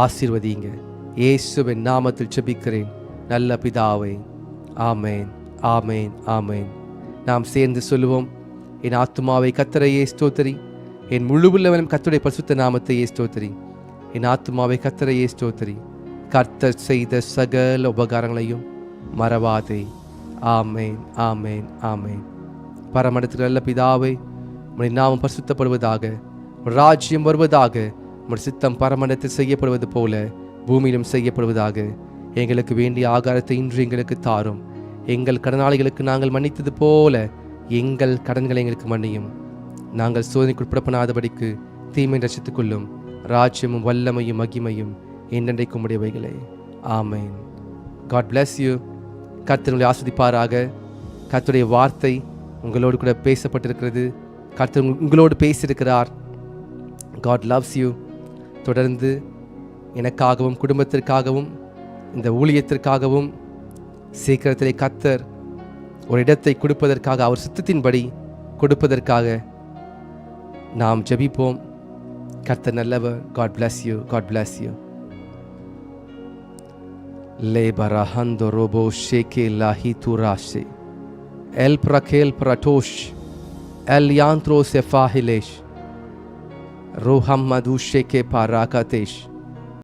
ஆசீர்வதிங்க. இயேசுவின் நாமத்தில் ஜெபிக்கிறேன் நல்ல பிதாவே. ஆமேன், ஆமேன், ஆமேன். நாம் சேர்ந்து சொல்லுவோம். என் ஆத்துமாவை கர்த்தரையே ஸ்தோத்திரி, என் முழுவுள்ளவனும் கர்த்தருடைய பரிசுத்த நாமத்தையே ஸ்தோத்திரி. என் ஆத்துமாவை கர்த்தரையே ஸ்தோத்திரி, கர்த்தர் செய்த சகல உபகாரங்களையும் மறவாதே. ஆமேன், ஆமேன், ஆமேன். பரமண்டலத்தில் நல்ல பிதாவே, உம்முடைய நாமம் பரிசுத்தப்படுவதாக, ராஜ்யம் வருவதாக, உம்முடைய சித்தம் பரமண்டலத்தில் செய்யப்படுவது போல பூமியிலும் செய்யப்படுவதாக. எங்களுக்கு வேண்டிய ஆகாரத்தை இன்று எங்களுக்கு தாரும். எங்கள் கடனாளிகளுக்கு நாங்கள் மன்னித்தது போல எங்கள் கடன்களை எங்களுக்கு மன்னியும். நாங்கள் சோதனைக்கு உட்படப்படாதபடிக்கு தீமை ரசித்துக் கொள்ளும். ராஜ்யமும் வல்லமையும் மகிமையும் என்றென்றைக்கும் உடையவைகளே. ஆமேன். God bless you. கர்த்தர் உங்களை ஆஸ்வதிப்பாராக. கர்த்தருடைய வார்த்தை உங்களோடு கூட பேசப்பட்டிருக்கிறது. கர்த்தர் உங்களோடு பேசியிருக்கிறார். God loves you. தொடர்ந்து எனக்காகவும் குடும்பத்திற்காகவும் இந்த ஊழியத்திற்காகவும் சீக்கிரத்திலே கர்த்தர் ஒரு இடத்தை கொடுப்பதற்காக, அவர் சித்தத்தின்படி கொடுப்பதற்காக நாம் ஜெபிப்போம். கர்த்தர் நல்லவர். God bless you. God bless you. Le barahando robo sheke lahi turashe el prakel pratosh el yantro sefahilesh roham madu sheke parakatesh